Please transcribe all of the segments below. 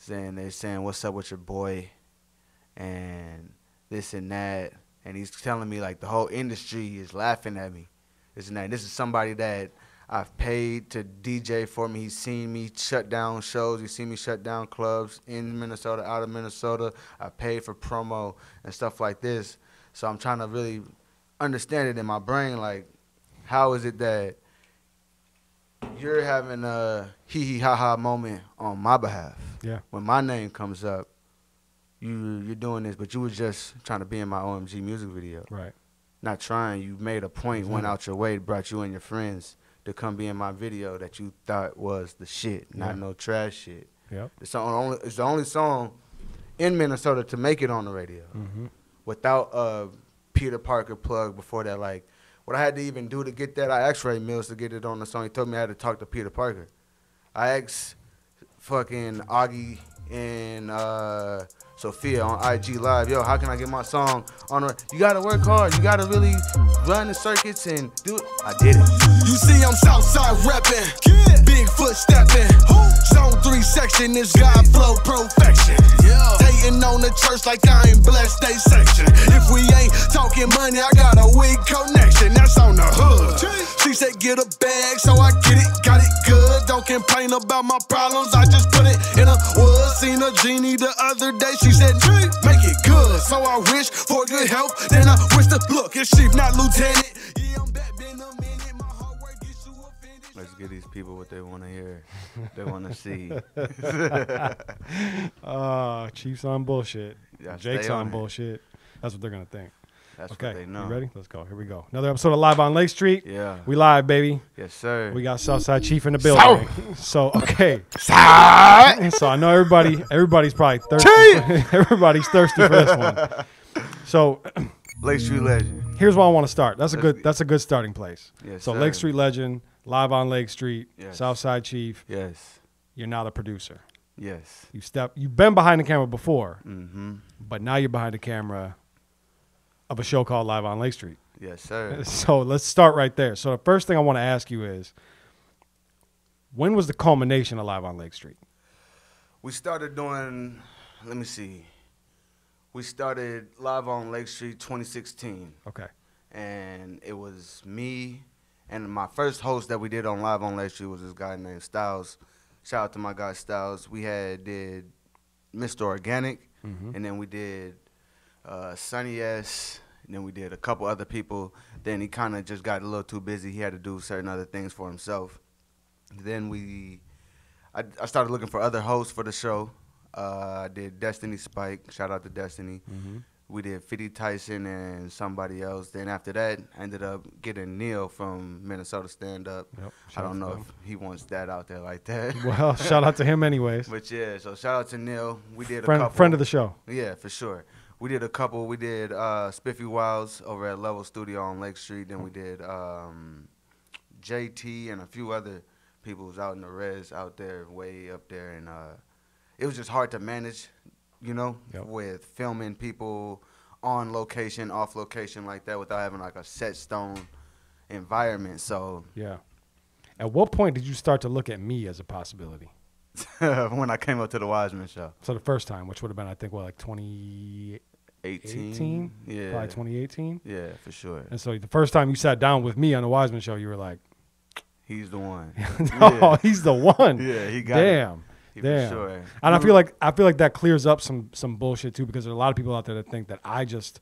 they're saying, what's up with your boy? And this and that. And he's telling me, like, the whole industry is laughing at me. This and that. This is somebody that I've paid to DJ for me. He's seen me shut down shows. He's seen me shut down clubs in Minnesota, out of Minnesota. I paid for promo and stuff like this. So I'm trying to really understand it in my brain, like, how is it that you're having a hee-hee-ha-ha moment on my behalf? Yeah. When my name comes up, you're doing this, but you was just trying to be in my OMG music video. Right. Not trying. You made a point, went out your way, brought you and your friends to come be in my video that you thought was the shit, not no trash shit. Yep. It's the only song in Minnesota to make it on the radio. Without a Peter Parker plug before that. Like, what I had to even do to get that, I asked Ray Mills to get it on the song. He told me I had to talk to Peter Parker. I asked fucking Augie and Sophia on IG Live, yo, how can I get my song on the... You gotta work hard. You gotta really run the circuits and do it. I did it. You see I'm Southside reppin', Bigfoot steppin', Zone 3 section is God flow perfection. Hating on the church like I ain't blessed they section. If we ain't talking money, I got a weak connection. That's on the hood. She said get a bag, so I get it, got it good. Don't complain about my problems, I just put it in a wood. Seen a genie the other day, she said make it good. So I wish for good health, then I wish to look. It's chief, not lieutenant. Yeah, I'm back, been a minute. My hard work gets you offended. Let's give these people what they want to hear, they want to see. Chief's on bullshit. Yeah, Jake's stay on on it. bullshit. That's what they're gonna think. That's Okay, what they know. you ready? Let's go. Here we go. Another episode of Live on Lake Street. Yeah. We live, baby. Yes, sir. We got Southside Cheiff in the building. So, okay. So I know everybody's probably thirsty. Everybody's thirsty for this one. So Lake Street Legend. here's where I want to start. That's a good starting place. Yes, so sir. Lake Street Legend, Live on Lake Street, Yes. Southside Cheiff. Yes. You're now the producer. Yes. You've been behind the camera before, Mm-hmm. but now you're behind the camera of a show called Live on Lake Street. Yes, sir. So let's start right there. So the first thing I want to ask you is, when was the culmination of Live on Lake Street? We started doing, let me see. We started Live on Lake Street 2016. Okay. And it was me, and my first host that we did on Live on Lake Street was this guy named Styles. Shout out to my guy Styles. We did Mr. Organic, and then we did Sunny S, and then we did a couple other people. Then he kind of just got a little too busy. He had to do certain other things for himself. Then I started looking for other hosts for the show. I did Destiny Spike. Shout out to Destiny. We did 50 Tyson and somebody else. Then after that, I ended up getting Neil from Minnesota Stand Up. Yep. I don't know if he wants that out there like that. Well, shout out to him anyways. But yeah, so shout out to Neil. We did a Friend couple. of the show. Yeah, for sure. We did a couple. We did Spiffy Wilds over at Level Studio on Lake Street. Then we did JT and a few other people who's out in the res out there, way up there. And it was just hard to manage, you know, with filming people on location, off location like that without having like a set stone environment. So yeah. At what point did you start to look at me as a possibility? when I came up to the Wiseman show. So the first time, which would have been, I think, what, like 2018? Yeah. Probably 2018? Yeah, for sure. And so the first time you sat down with me on the Wiseman show, you were like, he's the one. No, he's the one. Yeah, he got Damn. it. Damn. For sure. And I feel like that clears up some bullshit too, because there are a lot of people out there that think that I just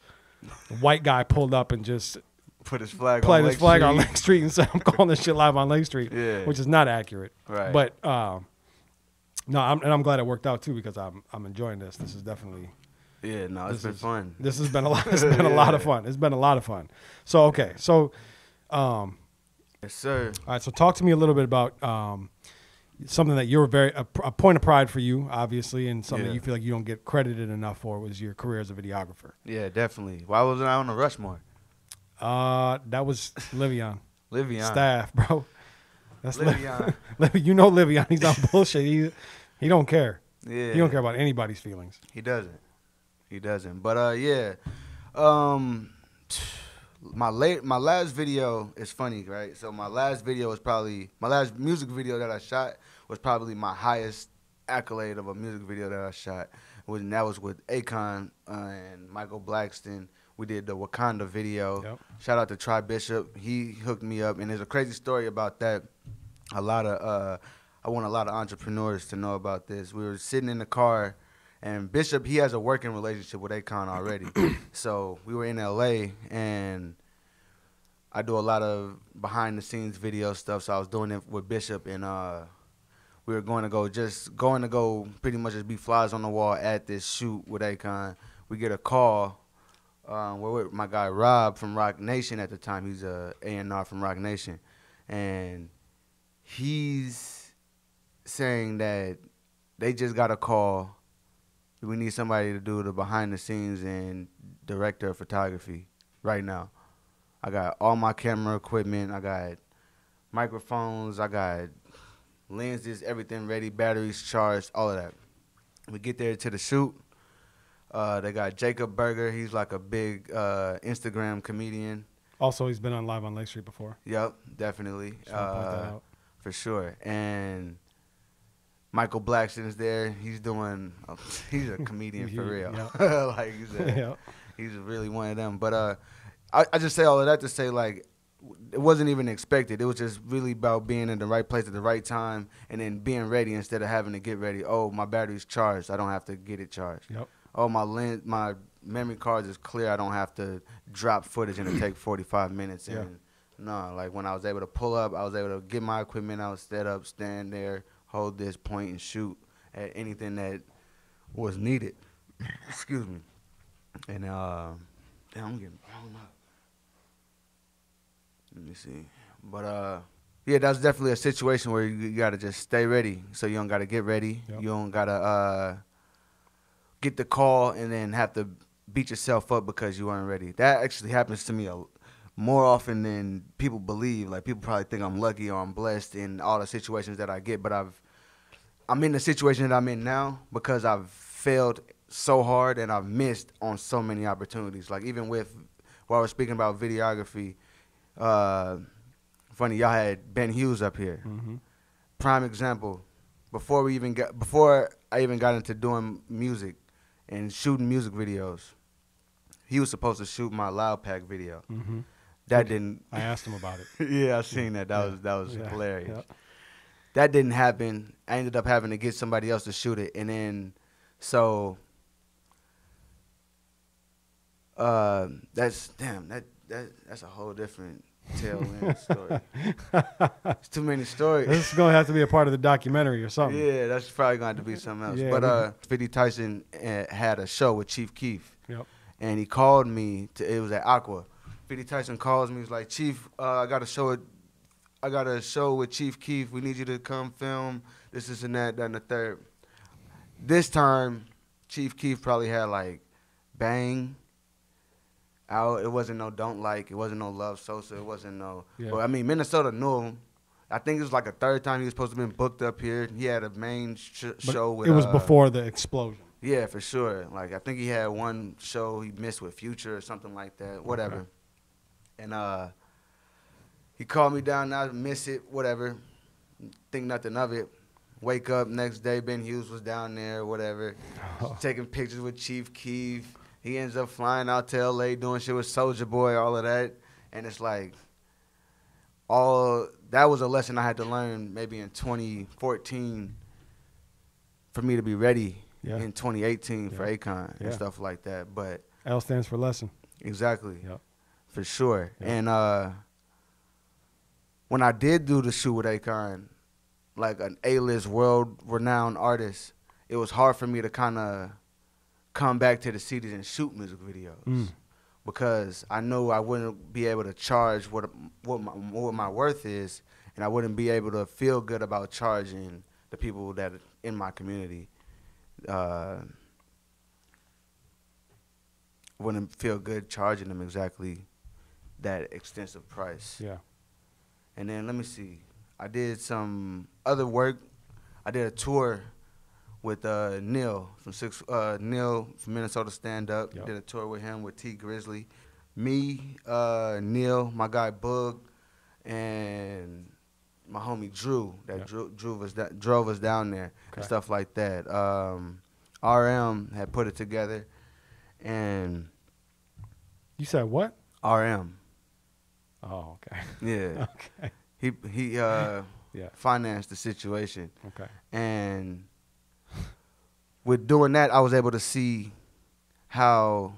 white guy pulled up and just put his flag played on his Lake flag Street. on Lake Street and said I'm calling this shit Live on Lake Street, which is not accurate. Right. But no, I'm glad it worked out too, because I'm enjoying this. This is definitely it's been fun. This has been a lot. It's been a lot of fun. It's been a lot of fun. So okay, so yes, sir. all right. So talk to me a little bit about something that you're a point of pride for you, obviously, and something that you feel like you don't get credited enough for was your career as a videographer. Yeah, definitely. Why wasn't I on the Rushmore? That was Livion. Livion. Staff, bro. That's Livion. You know Livion. He's on bullshit. He don't care. Yeah. He don't care about anybody's feelings. He doesn't. He doesn't. But yeah. My last video is funny, right? So my last music video that I shot was probably my highest accolade of a music video that I shot. And that was with Akon and Michael Blackston. We did the Wakanda video. Yep. Shout out to Tri Bishop. He hooked me up, and there's a crazy story about that. I want a lot of entrepreneurs to know about this. We were sitting in the car, and Bishop, he has a working relationship with Akon already. So we were in LA, and I do a lot of behind-the-scenes video stuff. So I was doing it with Bishop, and we were going to go pretty much just be flies on the wall at this shoot with Akon. We get a call. We're with my guy Rob from Rock Nation at the time. He's a A&R from Rock Nation, and he's saying that they just got a call. We need somebody to do the behind the scenes and director of photography right now. I got all my camera equipment. I got microphones. I got lenses, everything ready, batteries charged, all of that. We get there to the shoot. They got Jacob Berger. He's like a big Instagram comedian. Also, he's been on Live on Lake Street before. Yep, definitely. Just wanna point that out. For sure. And Michael Blackston is there. He's a comedian for real. Yep. Like Yep. he's really one of them. But I just say all of that to say, like, it wasn't even expected. It was just really about being in the right place at the right time and then being ready instead of having to get ready. Oh, my battery's charged. I don't have to get it charged. Yep. Oh, my memory card is clear. I don't have to drop footage and it take 45 minutes. Yeah. And no, like when I was able to pull up, I was able to get my equipment out, set up, stand there, hold this, point, and shoot at anything that was needed. Excuse me. And damn, I'm getting blown up. Let me see. But yeah, that's definitely a situation where you gotta just stay ready. So you don't gotta get ready. Yep. You don't gotta get the call and then have to beat yourself up because you weren't ready. That actually happens to me more often than people believe. Like, people probably think I'm lucky or I'm blessed in all the situations that I get, but I'm in the situation that I'm in now because I've failed so hard and I've missed on so many opportunities. Like, even with while I was speaking about videography, funny, y'all had Ben Hughes up here. Mm-hmm. Prime example. Before I even got into doing music and shooting music videos, he was supposed to shoot my Loud Pack video. Mm-hmm. That didn't. I asked him about it. Yeah, I seen that. That was Yeah. hilarious. Yeah. That didn't happen. I ended up having to get somebody else to shoot it, and then so that's a whole different tailwind story. It's too many stories. This is going to have to be a part of the documentary or something. Yeah, that's probably going to be something else. Yeah, But 50 Tyson had a show with Chief Keef. Yep. And he called me. It was at Aqua. 50 Tyson calls me. He's like, Chief, I got a show with Chief Keef. We need you to come film. This and that, and the third. This time, Chief Keef probably had like Bang out. It wasn't no Don't Like. It wasn't no Love Sosa. It wasn't no. Yeah. But I mean, Minnesota knew him. I think it was like a third time he was supposed to have been booked up here. He had a main show with. It was before the explosion. Yeah, for sure. Like, I think he had one show he missed with Future or something like that. Whatever. Okay. And he called me down. I miss it. Whatever. Think nothing of it. Wake up next day. Ben Hughes was down there. Whatever. Taking pictures with Chief Keef. He ends up flying out to L.A. doing shit with Soulja Boy. All of that. And it's like that was a lesson I had to learn maybe in 2014 for me to be ready. Yeah. In 2018 for Yeah. Akon and Yeah. stuff like that. But L stands for lesson. exactly. Yep. For sure. Yep. And when I did do the shoot with Akon, like an A-list world-renowned artist, it was hard for me to kind of come back to the cities and shoot music videos because I knew I wouldn't be able to charge what my worth is, and I wouldn't be able to feel good about charging the people that are in my community. Wouldn't feel good charging them exactly that extensive price. Yeah. And then let me see. I did some other work. I did a tour with Neil from Minnesota Stand Up. Yep. Did a tour with him with T Grizzly. Me, Neil, my guy Bug, and my homie Drew that drove us down there and stuff like that. RM had put it together, and you said what? RM. Oh, okay. Yeah. Okay. He financed the situation. Okay. And with doing that, I was able to see how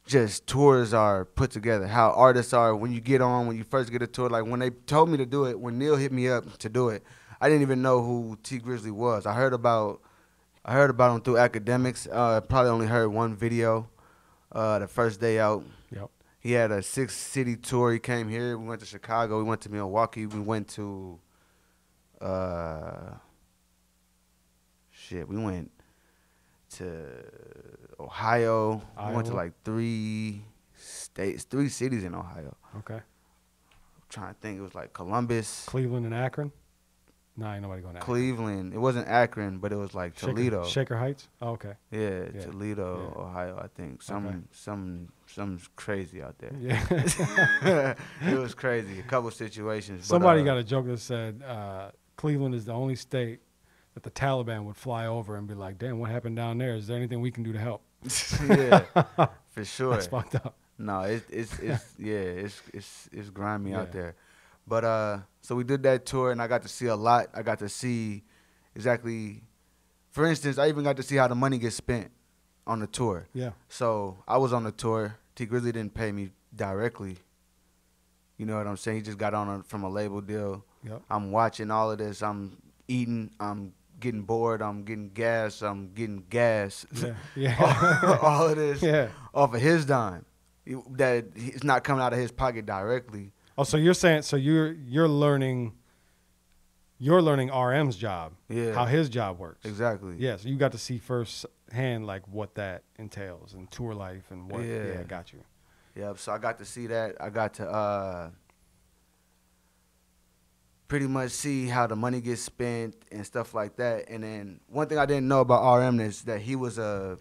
just tours are put together, how artists are when you get on, when you first get a tour. Like when they told me to do it, when Neil hit me up to do it, I didn't even know who T Grizzly was. I heard about him through academics. Probably only heard one video the first day out. Yep. He had a 6-city tour. He came here. We went to Chicago. We went to Milwaukee. We went to we went to Ohio. Iowa. We went to like 3 cities in Ohio. Okay. I'm trying to think. It was like Columbus, Cleveland, and Akron. No, ain't nobody going to Akron. Cleveland. It wasn't Akron, but it was like Toledo. Shaker Heights. Oh, okay. Yeah, Toledo, Ohio. I think something's crazy out there. Yeah. It was crazy. A couple situations. Somebody got a joke that said Cleveland is the only state that the Taliban would fly over and be like, "Damn, what happened down there? Is there anything we can do to help?" Yeah, for sure. That's fucked up. No, it's grimy out there. But so we did that tour, and I got to see a lot. I got to see exactly, for instance, I even got to see how the money gets spent on the tour. Yeah. So I was on the tour. T Grizzly didn't pay me directly. You know what I'm saying? He just got on from a label deal. Yep. I'm watching all of this. I'm eating. I'm getting bored. I'm getting gas. I'm getting gas. Yeah. all of this off of his dime. That it's not coming out of his pocket directly. Oh, so you're saying you're learning RM's job, how his job works. Exactly. Yeah, so you got to see firsthand like what that entails and tour life and what. Yeah, got you. Yep. So I got to see that. I got to pretty much see how the money gets spent and stuff like that. And then one thing I didn't know about RM is that he is a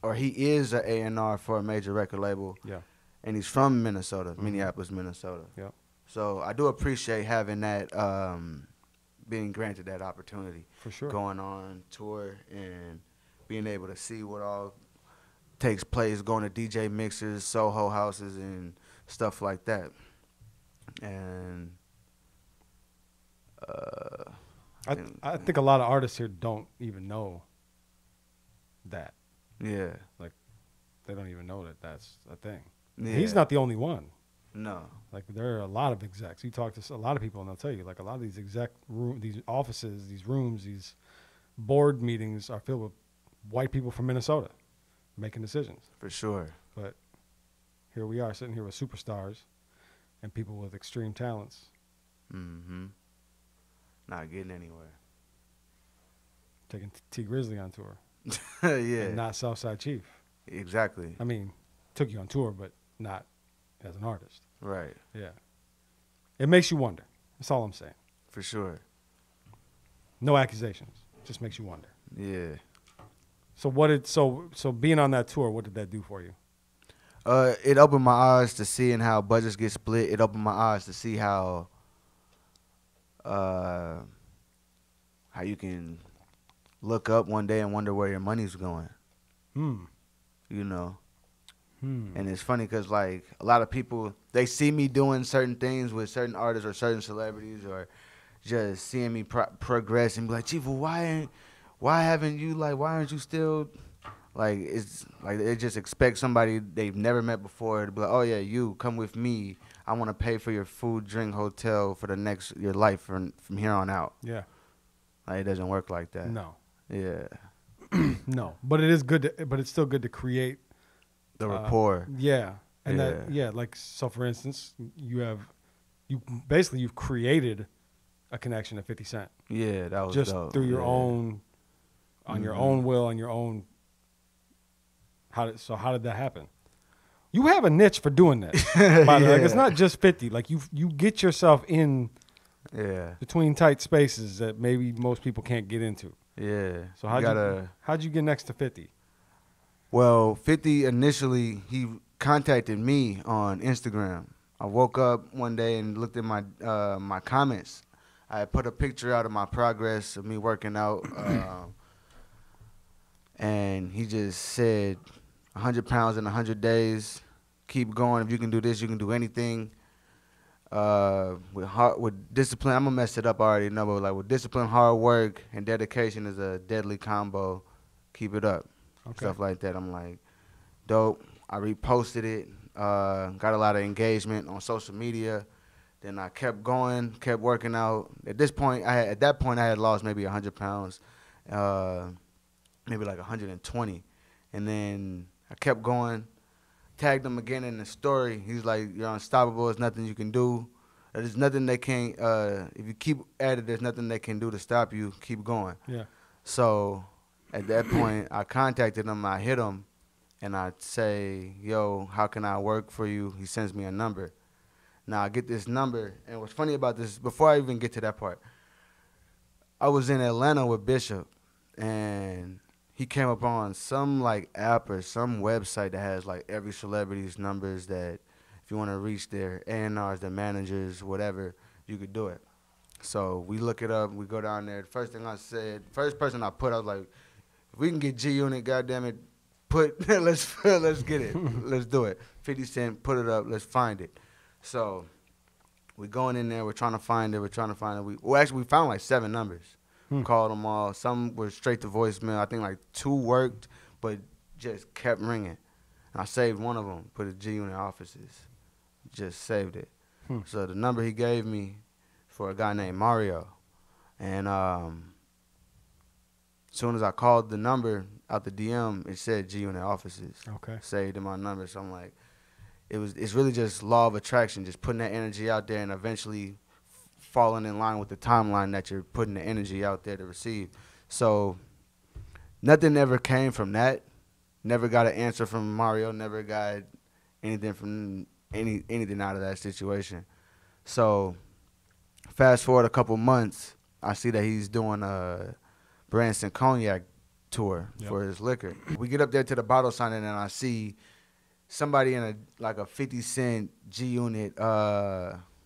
A&R for a major record label. Yeah. And he's from Minnesota, Minneapolis, Minnesota. Yep. So I do appreciate having that, being granted that opportunity. For sure. Going on tour and being able to see what all takes place, going to DJ mixers, Soho houses, and stuff like that. And I think a lot of artists here don't even know that. Yeah. Like, they don't even know that that's a thing. Yeah. He's not the only one. No. Like, there are a lot of execs. You talk to a lot of people, and they'll tell you, like, a lot of these these offices, these rooms, these board meetings are filled with white people from Minnesota making decisions. For sure. But here we are sitting here with superstars and people with extreme talents. Mm-hmm. Not getting anywhere. Taking T Grizzly on tour. Yeah. And not Southside Cheiff. Exactly. I mean, took you on tour, but not as an artist. Right. Yeah. It makes you wonder. That's all I'm saying. For sure. No accusations. Just makes you wonder. Yeah. So being on that tour, what did that do for you? It opened my eyes to seeing how budgets get split. It opened my eyes to see how you can look up one day and wonder where your money's going. You know. And it's funny because, like, a lot of people, they see me doing certain things with certain artists or certain celebrities, or just seeing me progress and be like, Cheiff, well, why aren't you still, like, it's like they just expect somebody they've never met before to be like, oh yeah, you come with me. I want to pay for your food, drink, hotel for your life from here on out. Yeah. Like, it doesn't work like that. No. Yeah. No, but it is good. But it's still good to create the rapport. Yeah, and like, so for instance, you've created a connection to 50 Cent. Yeah, that was just dope. Through your own, on your own will, on your own. How did that happen? You have a niche for doing that. By the way. Like, it's not just 50. Like, you get yourself in between tight spaces that maybe most people can't get into. Yeah. So how'd you get next to 50? Well, 50 initially, he contacted me on Instagram. I woke up one day and looked at my my comments. I had put a picture out of my progress of me working out, and he just said, 100 pounds in 100 days. Keep going. If you can do this, you can do anything. With discipline, I'm gonna mess it up. I already know, but like with discipline, hard work, and dedication is a deadly combo. Keep it up. Okay. Stuff like that. I'm like, dope. I reposted it. Got a lot of engagement on social media. Then I kept going, kept working out. At that point, I had lost maybe 100 pounds, maybe like 120, and then I kept going. Tagged him again in the story. He's like, "You're unstoppable. There's nothing you can do. There's nothing they can't. If you keep at it, there's nothing they can do to stop you. Keep going." Yeah. So at that point, I contacted him. I hit him, and I say, "Yo, how can I work for you?" He sends me a number. Now I get this number, and what's funny about this, before I even get to that part, I was in Atlanta with Bishop, and he came up on some like app or some website that has like every celebrity's numbers that if you want to reach their A&Rs, their managers, whatever, you could do it. So we look it up, we go down there. The first thing I said, first person I put, I was like, if we can get G-Unit, goddamn it, let's get it. Let's do it. 50 Cent, put it up, let's find it. So we're going in there, we're trying to find it. We found like 7 numbers. Called them all. Some were straight to voicemail. I think like 2 worked, but just kept ringing. And I saved one of them, put it G-Unit offices. Just saved it. So the number he gave me for a guy named Mario. And as soon as I called the number out the DM, it said G-Unit offices. Okay. Saved in my number. So I'm like, it's really just law of attraction, just putting that energy out there and eventually falling in line with the timeline that you're putting the energy out there to receive. So nothing ever came from that. Never got an answer from Mario. Never got anything from anything out of that situation. So fast forward a couple months, I see that he's doing a Branson Cognac tour for his liquor. We get up there to the bottle signing, and I see somebody in a 50 Cent G-Unit.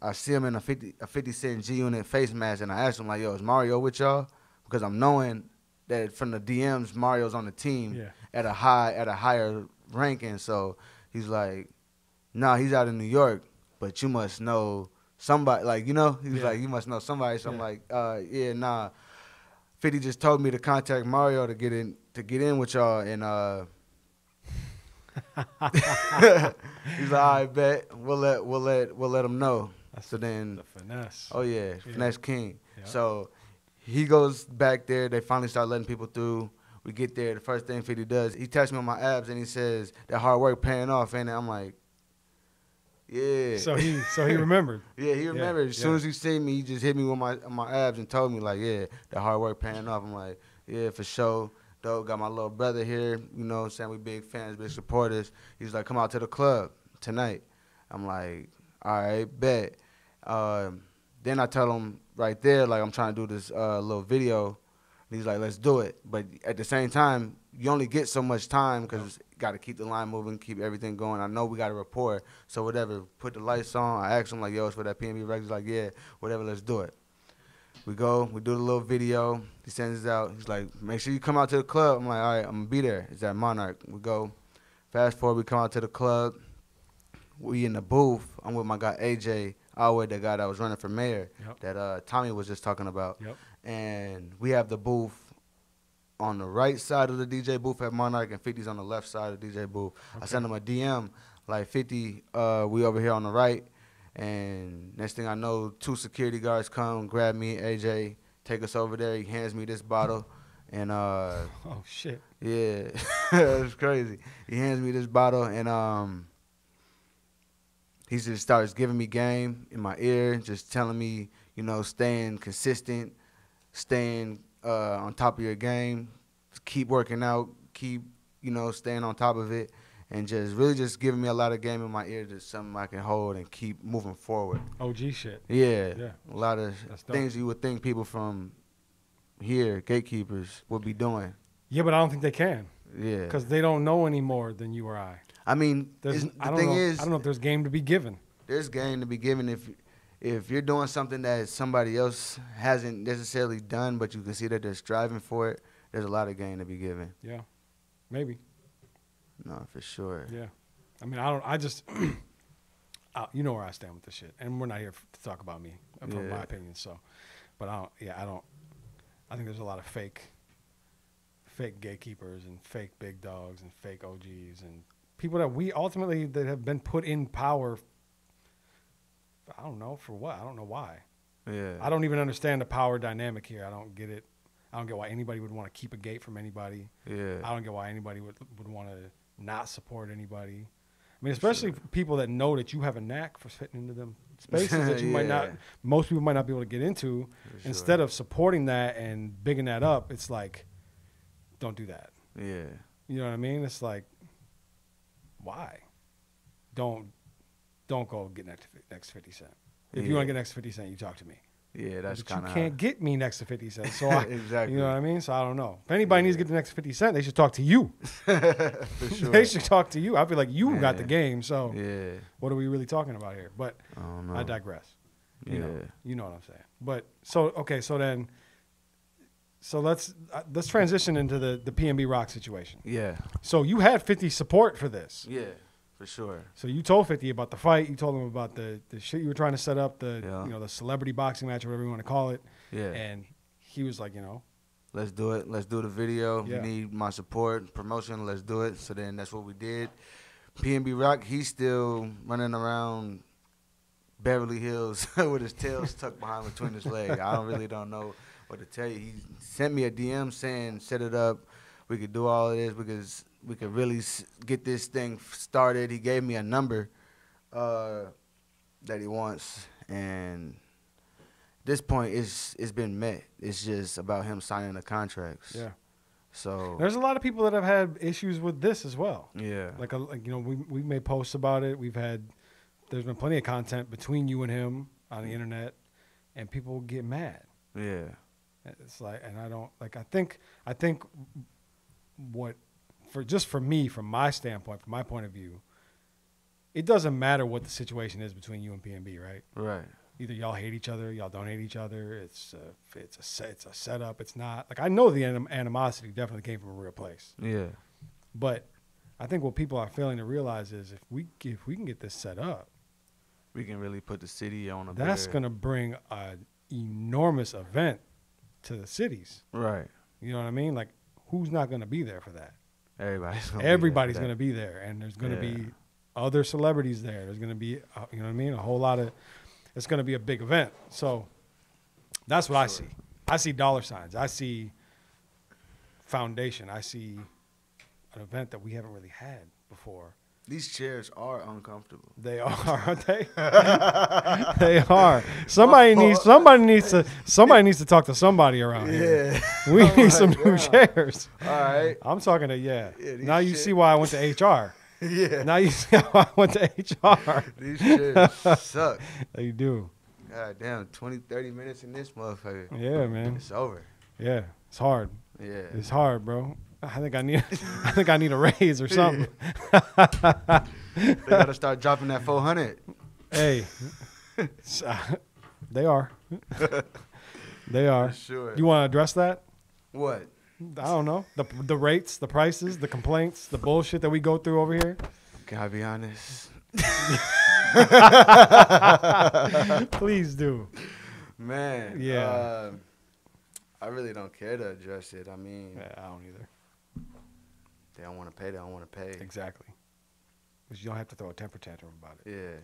I see him in a 50 Cent G-Unit face mask, and I asked him, like, yo, is Mario with y'all? Because I'm knowing that from the DMs, Mario's on the team at a higher ranking. So he's like, nah, he's out in New York, but you must know somebody. Like, you know, he's like, you must know somebody. So I'm like, yeah, nah. 50 just told me to contact Mario to get in with y'all, and he's like, all right, bet. We'll let him know. That's so then the finesse. Oh yeah, finesse king. Yeah. So he goes back there. They finally start letting people through. We get there. The first thing 50 does, he taps me on my abs and he says, "That hard work paying off." And I'm like, yeah. So he remembered. Yeah, he remembered. As soon as he seen me, he just hit me with my abs and told me, like, yeah, that hard work paying off. I'm like, yeah, for sure. Dope. Got my little brother here. You know what I'm saying? We big fans, big supporters. He's like, come out to the club tonight. I'm like, all right, bet. Then I tell him right there, like, I'm trying to do this little video. And he's like, let's do it. But at the same time, you only get so much time because got to keep the line moving, keep everything going. I know we got to report. So whatever, put the lights on. I asked him, like, yo, it's for that P.N.B record. He's like, yeah, whatever, let's do it. We go, we do the little video. He sends it out. He's like, make sure you come out to the club. I'm like, all right, I'm going to be there. It's at Monarch. We go. Fast forward, we come out to the club. We in the booth. I'm with my guy, AJ Alway, the guy that was running for mayor that Tommy was just talking about. And we have the booth on the right side of the DJ booth at Monarch, and 50's on the left side of the DJ booth. I sent him a DM, like, 50, we over here on the right. And next thing I know, 2 security guards come, grab me, AJ, take us over there. He hands me this bottle. And oh, shit. Yeah, it's crazy. He hands me this bottle, and he just starts giving me game in my ear, just telling me, you know, staying consistent, staying on top of your game, keep working out, keep, you know, staying on top of it, and just really just giving me a lot of game in my ear, just something I can hold and keep moving forward. OG shit. Yeah. A lot of things you would think people from here, gatekeepers, would be doing. Yeah, but I don't think they can. Yeah. Because they don't know any more than you or I. I mean, I don't know if there's game to be given. there's gain to be given if you're doing something that somebody else hasn't necessarily done, but you can see that they're striving for it. There's a lot of gain to be given. Yeah, maybe. No, for sure. Yeah, I mean, I just, you know where I stand with this shit, and we're not here to talk about me, from my opinion. So, but I think there's a lot of fake gatekeepers and fake big dogs and fake OGs and people that we ultimately that have been put in power. I don't know for what. I don't know why. Yeah. I don't even understand the power dynamic here. I don't get it. I don't get why anybody would want to keep a gate from anybody. Yeah. I don't get why anybody would want to not support anybody. I mean, especially people that know that you have a knack for fitting into them spaces that you might not, most people might not be able to get into. Instead of supporting that and bigging that up, it's like, don't do that. Yeah. You know what I mean? It's like, why? Don't go get next 50 Cent. If you want to get next 50 Cent, you talk to me. Yeah, that's kind of. You can't get me next to 50 Cent. So exactly. You know what I mean? So I don't know. If anybody needs to get the next 50 Cent, they should talk to you. For sure. They should talk to you. I feel like you got the game. So what are we really talking about here? But I digress. You know what I'm saying. But so let's transition into the P.N.B. Rock situation. Yeah. So you had 50 support for this. Yeah. For sure. So you told 50 about the fight. You told him about the shit you were trying to set up, the celebrity boxing match or whatever you want to call it. Yeah. And he was like, let's do it. Let's do the video. Yeah. You need my support, promotion. Let's do it. So then that's what we did. P.N.B. Rock, he's still running around Beverly Hills with his tail stuck between his legs. I don't know what to tell you. He sent me a DM saying, set it up. We could do all of this because we could really get this thing started. He gave me a number that he wants, and at this point, it's been met. It's just about him signing the contracts. Yeah. So there's a lot of people that have had issues with this as well. Yeah. We made posts about it. There's been plenty of content between you and him on the internet, and people get mad. Yeah. It's like, and I think for me, from my standpoint, from my point of view, it doesn't matter what the situation is between you and P.N.B, right? Right. Either y'all hate each other, y'all don't hate each other. It's a setup. It's not like, I know the animosity definitely came from a real place. Yeah. But I think what people are failing to realize is if we can get this set up, we can really put the city on a. That's gonna bring an enormous event to the cities. Right. You know what I mean? Like, who's not gonna be there for that? Everybody's gonna be there, and there's gonna be other celebrities there. There's gonna be, you know what I mean? A whole lot of. It's gonna be a big event. So that's what I see. I see dollar signs. I see foundation. I see an event that we haven't really had before. These chairs are uncomfortable. They are, aren't they? They are. Somebody needs to talk to somebody around here. We need some new chairs. All right. I'm talking to now you see why I went to HR. Yeah. Now you see how I went to HR. These chairs suck. They do. God damn, 20, 30 minutes in this motherfucker. Yeah, man. It's over. Yeah. It's hard. Yeah. It's hard, bro. I think I need a raise or something. They gotta start dropping that 400. Hey, they are. They are. For sure. You want to address that? What? I don't know. The rates, the prices, the complaints, the bullshit that we go through over here. Can I be honest? Please do. Man. Yeah. I really don't care to address it. I mean, I don't either. They don't want to pay. They don't want to pay. Exactly. Because you don't have to throw a temper tantrum about it. Yeah.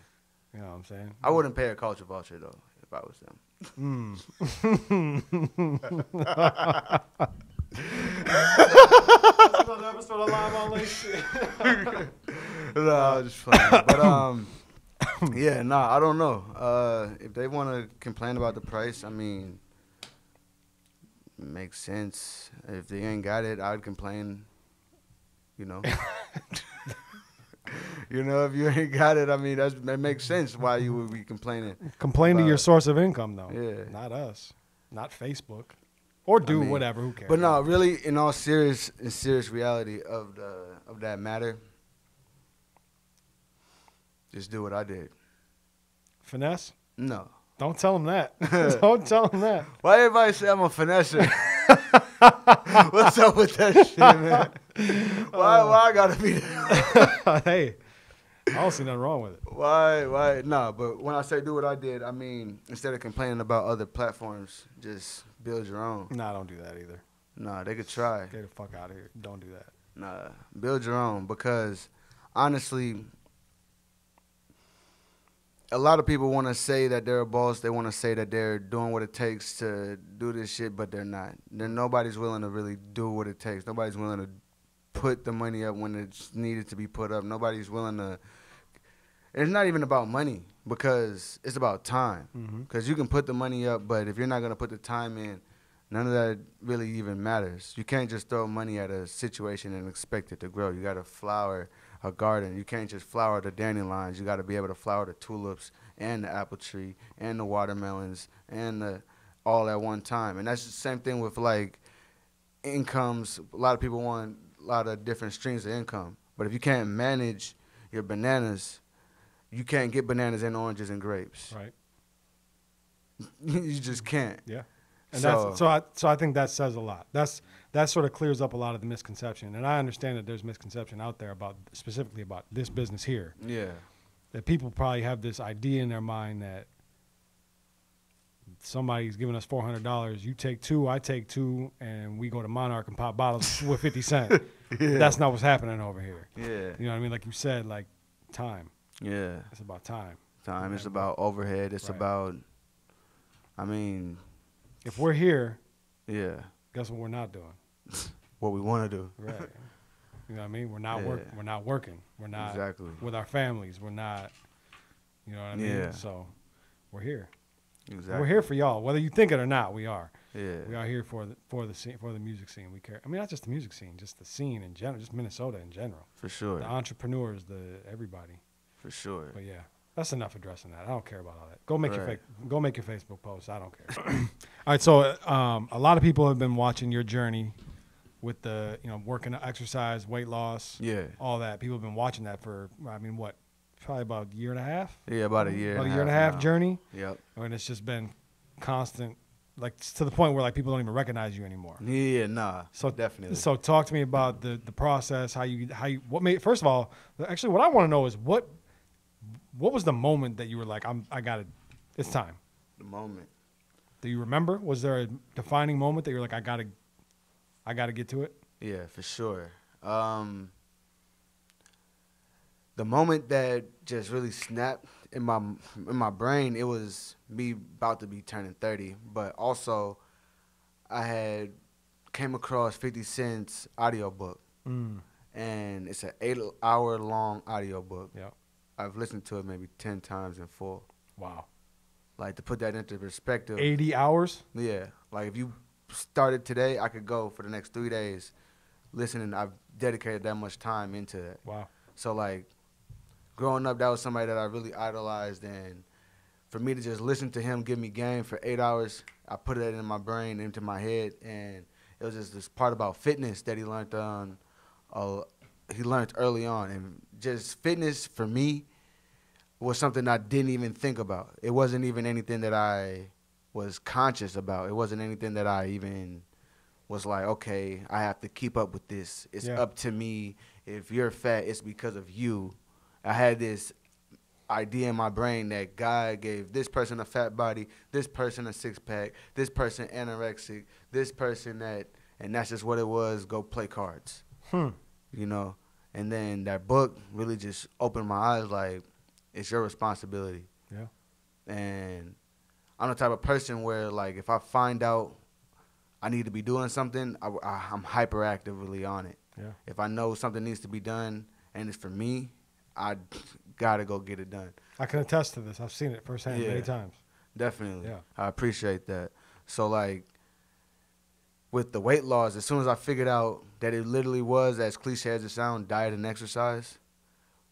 You know what I'm saying? I wouldn't pay a culture vulture, though, if I was them. Another episode of Live on Late Shit. No, I was just playing. But, yeah, I don't know. If they want to complain about the price, I mean, it makes sense. If they ain't got it, I'd complain. You know, if you ain't got it, I mean, that makes sense why you would be complaining. Complain to your source of income, though. Yeah. Not us. Not Facebook. Or whatever. Who cares? But no, really, in all serious reality of that matter, just do what I did. finesse? No. Don't tell him that. Don't tell him that. Why everybody say I'm a finesser? What's up with that shit, man? Why I gotta be there? Hey, I don't see nothing wrong with it. Why? No, but when I say do what I did, I mean, instead of complaining about other platforms, just build your own. Nah, don't do that either. Nah, they could try. Get the fuck out of here. Don't do that. Nah, build your own, because honestly, a lot of people want to say that they're a boss. They want to say that they're doing what it takes to do this shit, but they're not. Nobody's willing to really do what it takes. Nobody's willing to put the money up when it's needed to be put up. Nobody's willing to. It's not even about money, because it's about time. Because you can put the money up, but if you're not going to put the time in, none of that really even matters. You can't just throw money at a situation and expect it to grow. You got to flower a garden. You can't just flower the dandelions. You got to be able to flower the tulips and the apple tree and the watermelons and all at one time. And that's the same thing with like incomes. A lot of people want a lot of different streams of income. But if you can't manage your bananas, you can't get bananas and oranges and grapes. Right. You just can't. Yeah. And So I think that says a lot. That sort of clears up a lot of the misconception. And I understand that there's misconception out there about specifically about this business here. Yeah. That people probably have this idea in their mind that somebody's giving us $400, you take two, I take two, and we go to Monarch and pop bottles with 50 cents. Yeah. That's not what's happening over here. Yeah. You know what I mean? Like you said, like time. Yeah. It's about time. Time. It's about overhead. It's Right. about, I mean, If we're here, yeah, guess what we're not doing? what we want to do. Right. You know what I mean? We're not Yeah. We're not working. We're not Exactly. with our families. We're not. You know what I mean? Yeah. So we're here. Exactly. We're here for y'all, whether you think it or not. We are. Yeah. We are here for the scene, for the music scene. We care. I mean, not just the music scene, just the scene in general, just Minnesota in general. For sure. The entrepreneurs, everybody. For sure. But yeah, that's enough addressing that. I don't care about all that. Go make Right. go make your Facebook post. I don't care. All right. So a lot of people have been watching your journey with the working, exercise, weight loss, Yeah. all that. People have been watching that for what, probably about a year and a half. Yeah, about a year. About a year and a half now. journey. Yep. And it's just been constant, like to the point where like people don't even recognize you anymore. Yeah, nah. So definitely. So talk to me about the process, how you what made, first of all, actually what I want to know is what was the moment that you were like, I got it, it's time. The moment. Do you remember? Was there a defining moment that you're like, I gotta get to it? Yeah, for sure. The moment that just really snapped in my brain, it was me about to be turning 30, but also I had came across 50 Cent's audiobook, and it's an 8-hour long audiobook. Yeah. I've listened to it maybe 10 times in full. Wow. Like, to put that into perspective. 80 hours? Yeah. Like, if you started today, I could go for the next 3 days listening. I've dedicated that much time into that. Wow. So, like, growing up, that was somebody that I really idolized. And for me to just listen to him give me game for 8 hours, I put it in my brain, into my head. And it was just this part about fitness that he learned early on. And just fitness, for me, was something I didn't even think about. It wasn't even anything that I was conscious about. It wasn't anything that I even was like, okay, I have to keep up with this. It's up to me. If you're fat, it's because of you. I had this idea in my brain that God gave this person a fat body, this person a six-pack, this person anorexic, this person that, and that's just what it was, go play cards. You know? And then that book really just opened my eyes, like, it's your responsibility. Yeah. And I'm the type of person where, like, if I find out I need to be doing something, I'm hyperactively on it. Yeah. If I know something needs to be done and it's for me, I gotta go get it done. I can attest to this. I've seen it firsthand many times. Definitely. Yeah. I appreciate that. So, like, with the weight loss, as soon as I figured out that it literally was, as cliche as it sounds, diet and exercise,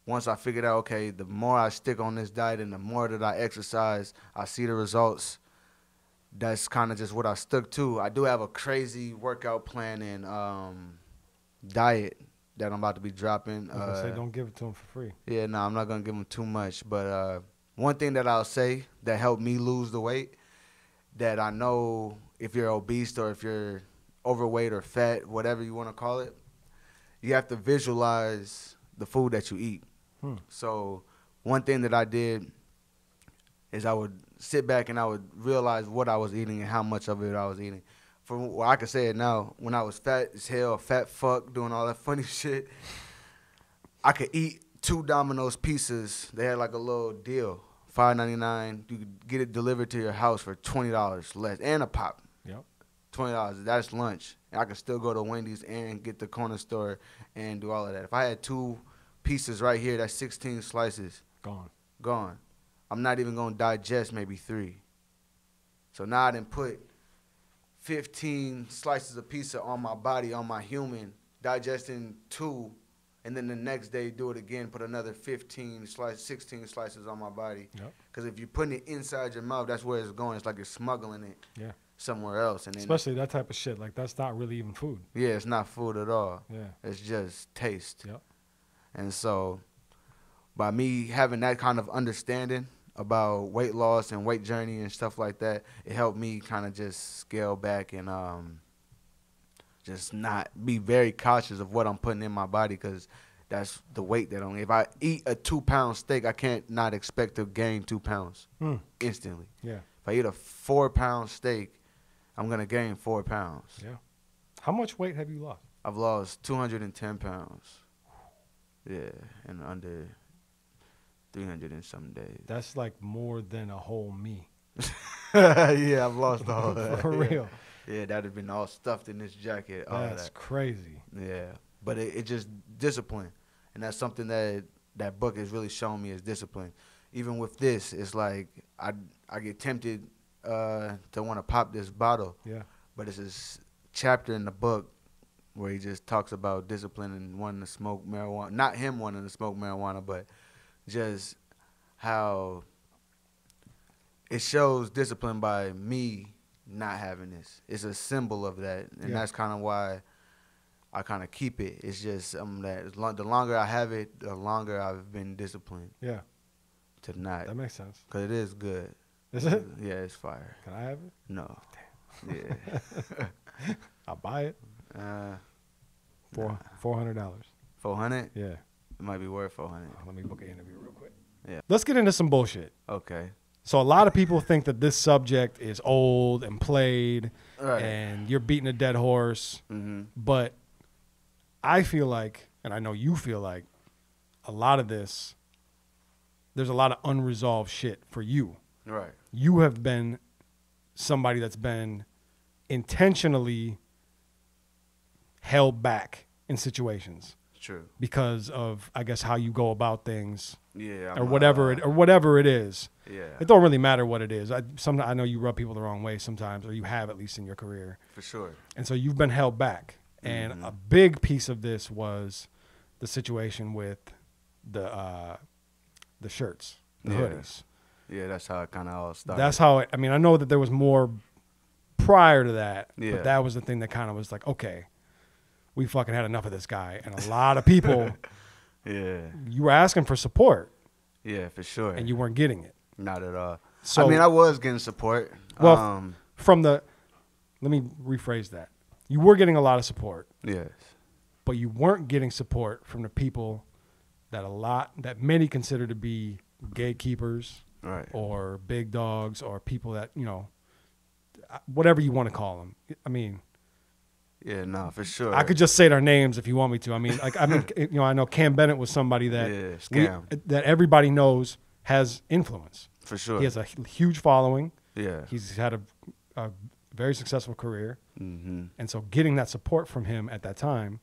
once I figured out, okay, the more I stick on this diet and the more that I exercise, I see the results. That's kind of just what I stuck to. I do have a crazy workout plan and diet that I'm about to be dropping. I was gonna say, don't give it to them for free. Yeah, no, I'm not going to give them too much. But one thing that I'll say that helped me lose the weight, that I know if you're obese or if you're overweight or fat, whatever you want to call it, you have to visualize the food that you eat. So one thing that I did is I would sit back and I would realize what I was eating and how much of it I was eating. Well, I can say it now. When I was fat as hell, fat fuck, doing all that funny shit, I could eat 2 Domino's pizzas. They had like a little deal, $5.99. You could get it delivered to your house for $20 less, and a pop. Yep. $20. That's lunch. And I could still go to Wendy's and get the corner store and do all of that. If I had 2 pieces right here, that's 16 slices. Gone. I'm not even going to digest maybe 3. So now I didn't put 15 slices of pizza on my body, on my human, digesting 2, and then the next day do it again, put another 16 slices on my body. Because if you're putting it inside your mouth, that's where it's going. It's like you're smuggling it somewhere else. And then especially that type of shit. Like, that's not really even food. Yeah, it's not food at all. Yeah. It's just taste. Yep. And so by me having that kind of understanding about weight loss and weight journey and stuff like that, it helped me kind of just scale back and just not be very cautious of what I'm putting in my body, because that's the weight that if I eat a 2-pound steak, I can't not expect to gain 2 pounds instantly. Yeah. If I eat a 4-pound steak, I'm going to gain 4 pounds. Yeah. How much weight have you lost? I've lost 210 pounds. Yeah, in under 300 and some days. That's like more than a whole me. Yeah, I've lost all that. For real. Yeah, that would have been all stuffed in this jacket. That's crazy. Yeah, but it just discipline. And that's something that book has really shown me is discipline. Even with this, it's like I get tempted to want to pop this bottle. Yeah. But it's this chapter in the book where he just talks about discipline and wanting to smoke marijuana. Not him wanting to smoke marijuana, but just how it shows discipline by me not having this. It's a symbol of that, and that's kind of why I kind of keep it. It's just that the longer I have it, the longer I've been disciplined. Yeah. To not. That makes sense. Because it is good. Is it? Yeah, it's fire. Can I have it? No. Damn. Yeah. I'll buy it. $400. 400? Yeah. It might be worth 400. Let me book an interview real quick. Yeah. Let's get into some bullshit. Okay. So a lot of people think that this subject is old and played, Right. and you're beating a dead horse. Mm-hmm. But I feel like, and I know you feel like, a lot of this, there's a lot of unresolved shit for you. Right. You have been somebody that's been intentionally held back in situations. True. Because of, I guess, how you go about things. Yeah. Or whatever it is. Yeah. It don't really matter what it is. I know you rub people the wrong way sometimes, or you have, at least in your career. For sure. And so you've been held back. And a big piece of this was the situation with the shirts, the hoodies. Yeah, that's how it kind of all started. That's how I mean, I know that there was more prior to that, Yeah. but that was the thing that kind of was like, okay, we fucking had enough of this guy. And a lot of people, Yeah. you were asking for support. Yeah, for sure. And you weren't getting it. Not at all. So, I mean, I was getting support. Well, let me rephrase that. You were getting a lot of support. Yes. But you weren't getting support from the people that many consider to be gatekeepers, right, or big dogs, or people that, whatever you want to call them. I mean, yeah, no, for sure. I could just say their names if you want me to. I mean, I know Cam Bennett was somebody that SKAM. that everybody knows has influence. For sure. He has a huge following. Yeah. He's had a very successful career. Mm-hmm. And so getting that support from him at that time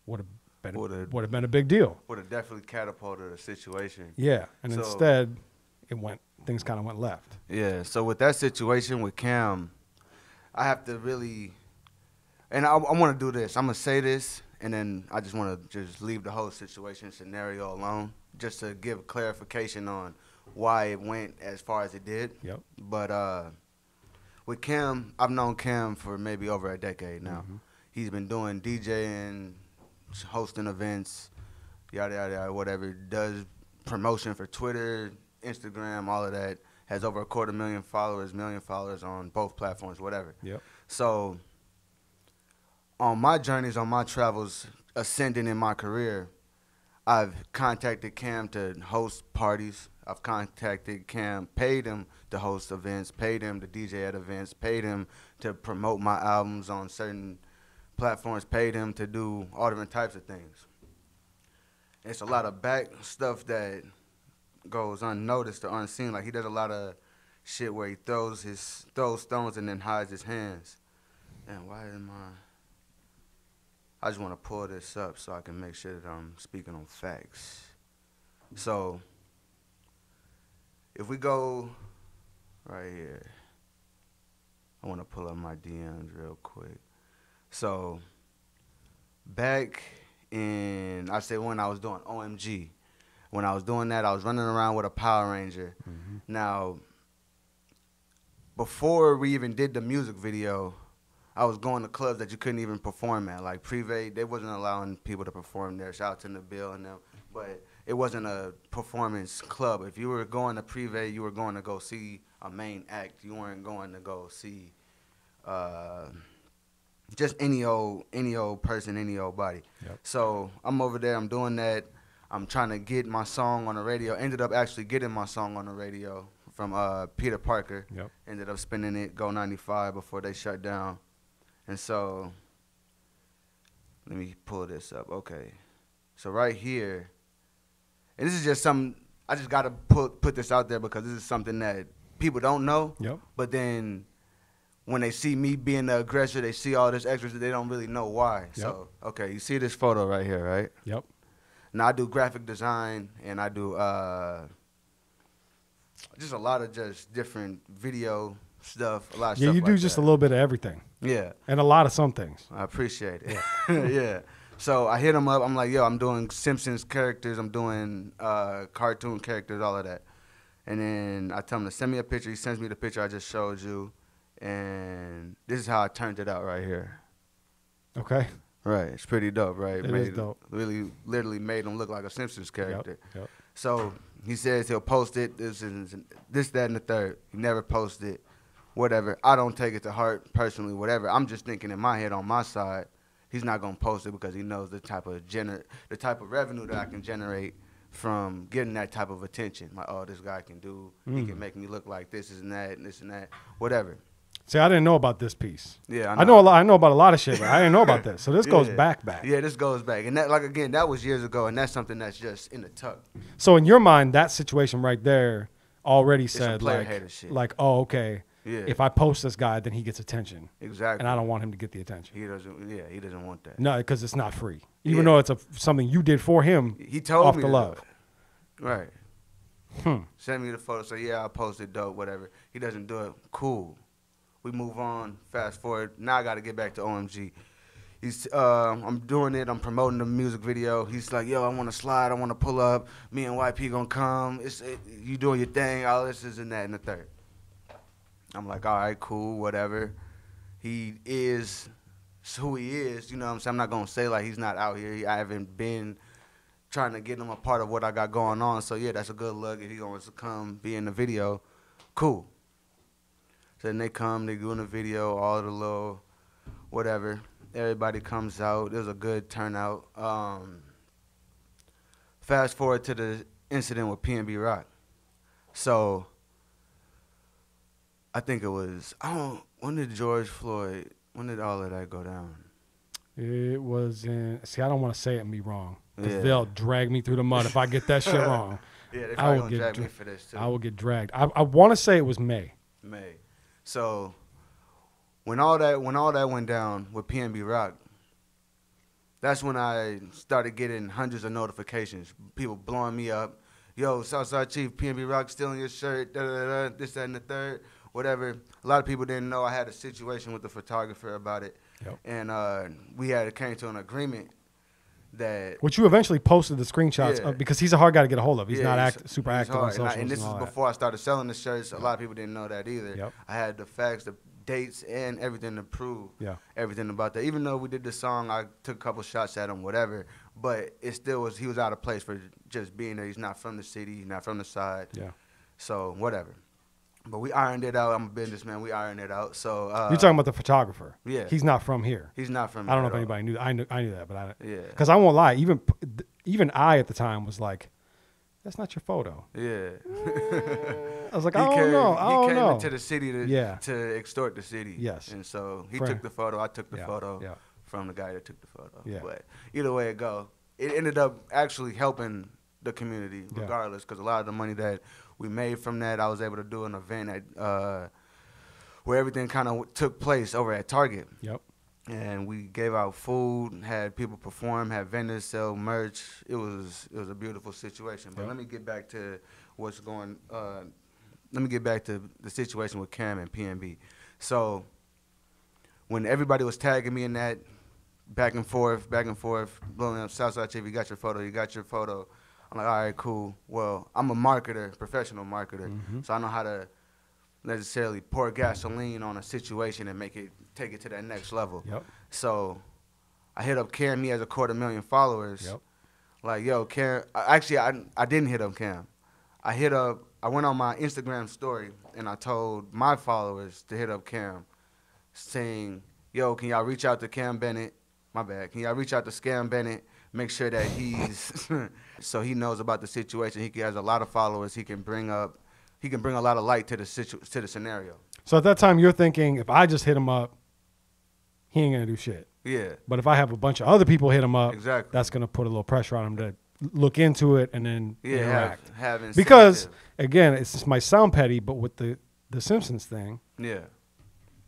would have been a big deal. Would have definitely catapulted the situation. Yeah. And instead, things kind of went left. Yeah. So with that situation with Cam, I have to really, and I want to do this. I'm going to say this, and then I just want to just leave the whole situation scenario alone, just to give clarification on why it went as far as it did. Yep. But with Cam, I've known Cam for maybe over a decade now. Mm-hmm. He's been doing DJing, hosting events, yada, yada, yada, whatever. Does promotion for Twitter, Instagram, all of that. Has over 250,000 followers, million followers on both platforms, whatever. Yep. So on my journeys, on my travels, ascending in my career, I've contacted Cam to host parties. I've contacted Cam, paid him to host events, paid him to DJ at events, paid him to promote my albums on certain platforms, paid him to do all different types of things. It's a lot of back stuff that goes unnoticed or unseen. Like, he does a lot of shit where he throws stones and then hides his hands. And why am I just want to pull this up so I can make sure that I'm speaking on facts. So if we go right here, I want to pull up my DMs real quick. So back in, I say when I was doing OMG, when I was doing that, I was running around with a Power Ranger. Mm-hmm. Now, before we even did the music video, I was going to clubs that you couldn't even perform at. Like Privé, they wasn't allowing people to perform there. Shout out to Nabil and them. But it wasn't a performance club. If you were going to Privé, you were going to go see a main act. You weren't going to go see just any old person, any old body. Yep. So I'm over there. I'm doing that. I'm trying to get my song on the radio. Ended up actually getting my song on the radio from Peter Parker. Yep. Ended up spinning it, Go 95, before they shut down. And so, let me pull this up. Okay. So right here, and this is just something, I just got to put this out there because this is something that people don't know. Yep. But then when they see me being the aggressor, they see all this extras that they don't really know why. Yep. So, okay, you see this photo right here, right? Yep. Now, I do graphic design, and I do just a lot of just different video stuff, a lot of stuff. Yeah, you do like just a little bit of everything. Yeah. And a lot of some things. I appreciate it. Yeah. Yeah. So I hit him up. I'm like, yo, I'm doing Simpsons characters. I'm doing cartoon characters, all of that. And then I tell him to send me a picture. He sends me the picture I just showed you. And this is how I turned it out right here. Okay. Right. It's pretty dope, right? It is dope. Really, literally made him look like a Simpsons character. Yep. So he says he'll post it, this, that, and the third. He never posted it. Whatever. I don't take it to heart personally, whatever. I'm just thinking in my head on my side, he's not going to post it because he knows the type of revenue that I can generate from getting that type of attention. Like, oh, this guy can do, he can make me look like this and that, whatever. See, I didn't know about this piece. Yeah, I know about a lot of shit, but I didn't know about this. So this goes back. Yeah, this goes back. And that, like, again, that was years ago, and that's something that's just in the tuck. So in your mind, that situation right there already said, like, oh, okay. Yeah. If I post this guy, then he gets attention. Exactly. And I don't want him to get the attention. He doesn't want that. No, because it's not free. Even though it's something you did for him. He told off me the love. Right. Send me the photo. So yeah, I posted, dope, whatever. He doesn't do it. Cool. We move on. Fast forward. Now I got to get back to OMG. I'm doing it. I'm promoting the music video. He's like, yo, I want to slide. I want to pull up. Me and YP gonna come. You doing your thing. All this is and that and the third. I'm like, all right, cool, whatever. He is who he is. You know what I'm saying? I'm not going to say like he's not out here. I haven't been trying to get him a part of what I got going on. So, yeah, that's a good look. If he wants to come be in the video, cool. So then they come, they do in the video, all the little whatever. Everybody comes out. It was a good turnout. Fast forward to the incident with P.N.B. Rock. So I think it was, when did when did all of that go down? It was see, I don't want to say it and be wrong. Because they'll drag me through the mud if I get that shit wrong. Yeah, they're probably going to drag me for this, too. I will get dragged. I want to say it was May. So when all that went down with P.N.B. Rock, that's when I started getting hundreds of notifications. People blowing me up. Yo, Southside Cheiff, P.N.B. Rock still in your shirt, this, that, and the third. Whatever. A lot of people didn't know I had a situation with the photographer about it. Yep. And we came to an agreement that... Which you eventually posted the screenshots of, because he's a hard guy to get a hold of. He's not super active on socials. And this is before I started selling the shirts. A lot of people didn't know that either. Yep. I had the facts, the dates, and everything to prove everything about that. Even though we did the song, I took a couple shots at him, whatever. But it still was, he was out of place for just being there. He's not from the city. He's not from the side. Yeah. So whatever. But we ironed it out. I'm a businessman. We ironed it out. So You're talking about the photographer. Yeah. He's not from here. He's not from. I don't know here if at all. anybody knew. I knew that, but Yeah. because I won't lie. Even I at the time was like, "That's not your photo." Yeah. I was like, "I don't know. I don't He came know." into the city to extort the city. Yes. And so he Friend. took the photo. I took the Yeah, photo yeah. from the guy that took the photo. Yeah. But either way it go, it ended up actually helping the community Yeah. regardless, because a lot of the money that we made from that, I was able to do an event at where everything kind of took place over at Target. Yep. And we gave out food, had people perform, had vendors sell merch. It was a beautiful situation. But Yep. let me get back to what's going. Let me get back to the situation with Cam and P.N.B. So when everybody was tagging me in that, back and forth, blowing up Southside Cheiff, you got your photo. I'm like, all right, cool. Well, I'm a marketer, professional marketer, so I know how to necessarily pour gasoline on a situation and take it to that next level. Yep. So I hit up Cam. He has 250,000 followers. Yep. Like, yo, Cam. Actually, I didn't hit up Cam. I went on my Instagram story and I told my followers to hit up Cam, saying, yo, can y'all reach out to Cam Bennett? My bad. Can y'all reach out to Scam Bennett? Make sure that he's so he knows about the situation. He has a lot of followers. He can bring a lot of light to the scenario. So at that time, you're thinking, if I just hit him up, he ain't gonna do shit. Yeah. But if I have a bunch of other people hit him up, Exactly. that's gonna put a little pressure on him to look into it and then interact. Have Because incentive. again, this might sound petty, but with the Simpsons thing, Yeah.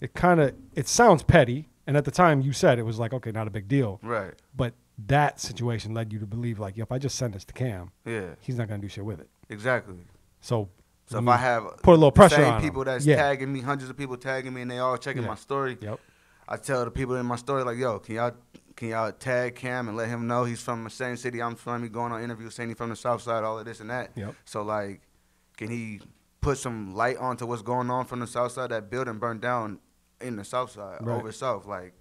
it sounds petty. And at the time, you said it was like, okay, not a big deal. Right. But that situation led you to believe, like, if I just send this to Cam, Yeah. he's not gonna do shit with it. Exactly. So if I have put a little pressure same on people him. that's Yeah. tagging me, hundreds of people tagging me, and they all checking Yeah. my story. Yep. I tell the people in my story, like, yo, can y'all tag Cam and let him know he's from the same city I'm from? He going on interviews saying he's from the Southside, all of this and that. Yep. So like, can he put some light onto what's going on from the Southside? That building burned down in the Southside, Right. over South, like,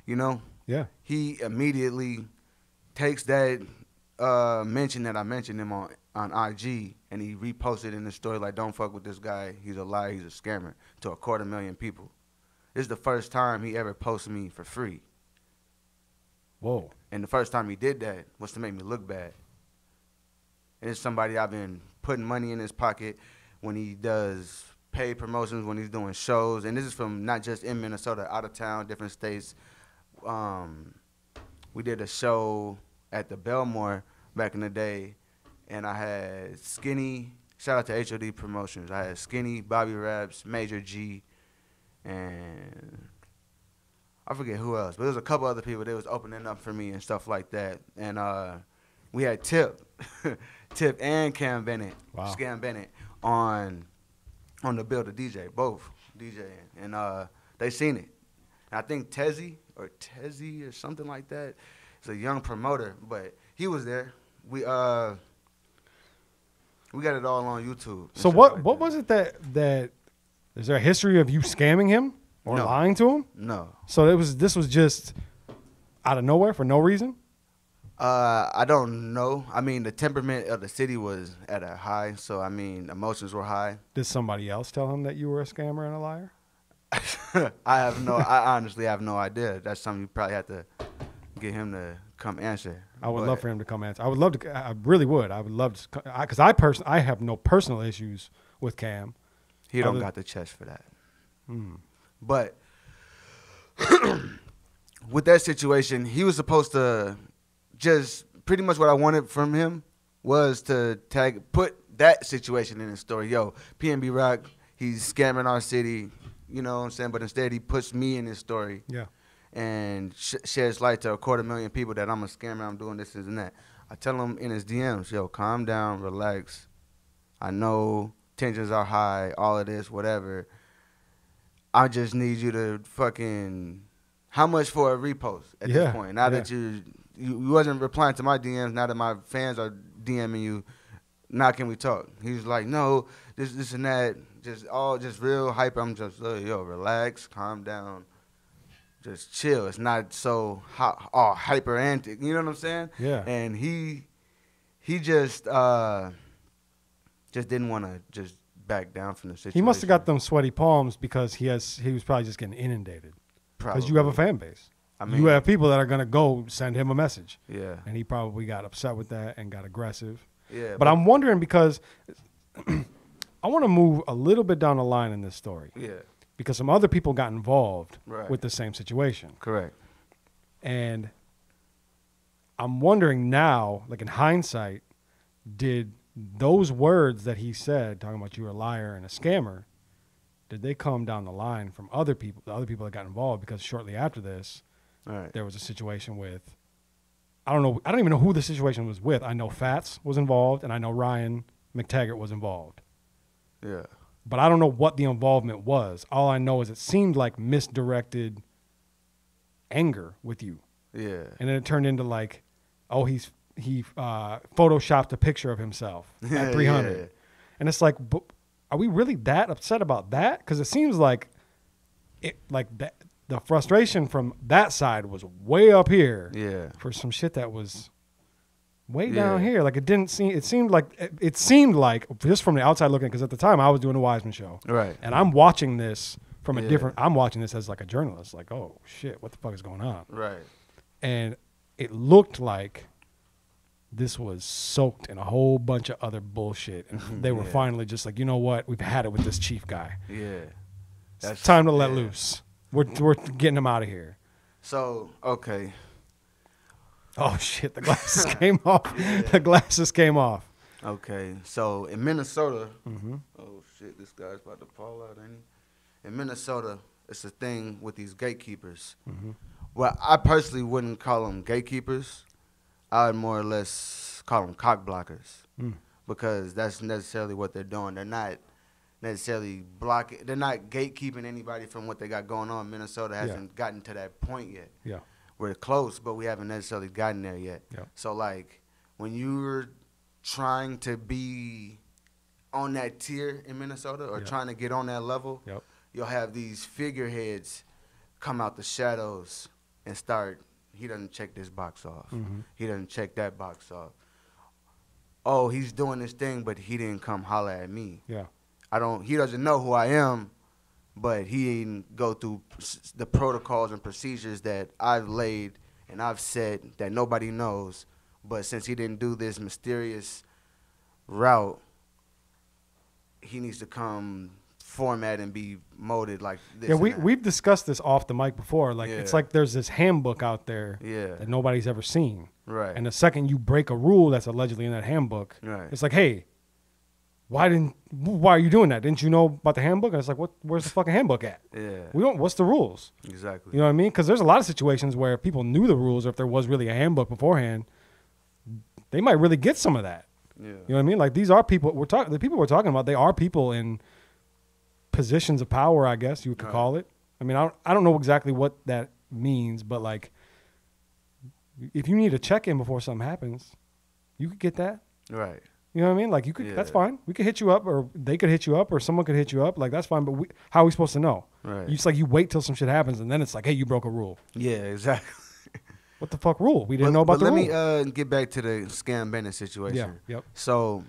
you know. Yeah. He immediately takes that mention that I mentioned him on IG, and he reposted in the story like, don't fuck with this guy. He's a liar. He's a scammer, to 250,000 people. This is the first time he ever posted me for free. Whoa. And the first time he did that was to make me look bad. And it's somebody I've been putting money in his pocket when he does paid promotions, when he's doing shows. And this is from not just in Minnesota, out of town, different states. We did a show at the Belmore back in the day, and I had Skinny, shout out to HOD Promotions. I had Skinny, Bobby Raps, Major G, and I forget who else, but there was a couple other people that was opening up for me and stuff like that. And we had Tip and Cam Bennett, Wow. Scam Bennett, on the bill to DJ, both DJing. And they seen it. And I think Tezzy or something like that. He's a young promoter, but he was there. We got it all on YouTube. So what was it that is there a history of you scamming him or No. lying to him? No. So this was just out of nowhere for no reason? I don't know. I mean, the temperament of the city was at a high, so I mean, emotions were high. Did somebody else tell him that you were a scammer and a liar? I honestly have no idea. That's something you probably have to get him to come answer. I would love for him to come answer. I would love to. I really would. I would love to, because I have no personal issues with Cam. He don't other- got the chest for that. Hmm. But with that situation, he was supposed to just pretty much what I wanted from him was to put that situation in his story. Yo, P.N.B. Rock, he's scamming our city, you know what I'm saying? But instead he puts me in his story. Yeah. And sheds light to 250,000 people that I'm a scammer, I'm doing this and that. I tell him in his DMs, yo, calm down, relax. I know tensions are high, all of this, whatever. I just need you to fucking, how much for a repost at this point? Now that you wasn't replying to my DMs, now that my fans are DMing you, now can we talk? He's like, no, this and that, just real hyper. I'm just, yo, relax, calm down. Just chill. It's not so all hyper antic. You know what I'm saying? Yeah. And he just didn't want to just back down from the situation. He must have got them sweaty palms because he was probably just getting inundated. Because you have a fan base. I mean, you have people that are going to go send him a message. Yeah. And he probably got upset with that and got aggressive. Yeah. But I'm wondering because I want to move a little bit down the line in this story. Yeah. Because some other people got involved Right. with the same situation. Correct. And I'm wondering now, like in hindsight, did those words that he said, talking about you were a liar and a scammer, did they come down the line from other people, the other people that got involved? Because shortly after this, Right. there was a situation with, I don't even know who the situation was with. I know Fats was involved, and I know Ryan McTaggart was involved. Yeah. But I don't know what the involvement was. All I know is it seemed like misdirected anger with you. Yeah. And then it turned into like, oh, he photoshopped a picture of himself at 300. Yeah. And it's like, but are we really that upset about that? Because it seems like the frustration from that side was way up here. Yeah. For some shit that was way down here. Like it seemed like just from the outside looking, because at the time I was doing the Wiseman show. Right. And I'm watching this from a different, I'm watching this as like a journalist, like, oh shit, what the fuck is going on? Right. And it looked like this was soaked in a whole bunch of other bullshit. And they were finally just like, you know what? We've had it with this Cheiff guy. Yeah. It's time to let loose. We're getting him out of here. So, okay. Oh shit, the glasses came off. The glasses came off. Okay. So in Minnesota, oh shit, this guy's about to fall out, ain't he? In Minnesota, it's a thing with these gatekeepers. Well, I personally wouldn't call them gatekeepers. I would more or less call them cock blockers because that's necessarily what they're doing. They're not necessarily blocking. They're not gatekeeping anybody from what they got going on. Minnesota hasn't gotten to that point yet. Yeah. We're close, but we haven't necessarily gotten there yet. Yeah. So, like, when you're trying to be on that tier in Minnesota or trying to get on that level, you'll have these figureheads come out the shadows and start, he doesn't check this box off. He doesn't check that box off. Oh, he's doing this thing, but he didn't come holler at me. Yeah. He doesn't know who I am, but he didn't go through the protocols and procedures that I've laid and I've said that nobody knows. But since he didn't do this mysterious route, he needs to come format and be molded like this. Yeah, we've discussed this off the mic before. Like it's like there's this handbook out there that nobody's ever seen. Right. And the second you break a rule that's allegedly in that handbook, it's like, hey, why are you doing that? Didn't you know about the handbook? And it's like, where's the fucking handbook at? Yeah. What's the rules? Exactly. You know what I mean? Because there's a lot of situations where if people knew the rules, or if there was really a handbook beforehand, they might really get some of that. Yeah. You know what I mean? Like these are people the people we're talking about, they are people in positions of power, I guess you could call it. I mean, I don't know exactly what that means, but like if you need a check-in before something happens, you could get that. Right. You know what I mean? Like you could, that's fine. We could hit you up, or they could hit you up, or someone could hit you up. Like that's fine. But how are we supposed to know? Right. It's like you wait till some shit happens, and then it's like, hey, you broke a rule. Yeah, exactly. What the fuck rule? We didn't know about the rule. Let me get back to the Scam Bennett situation. Yeah. Yep. So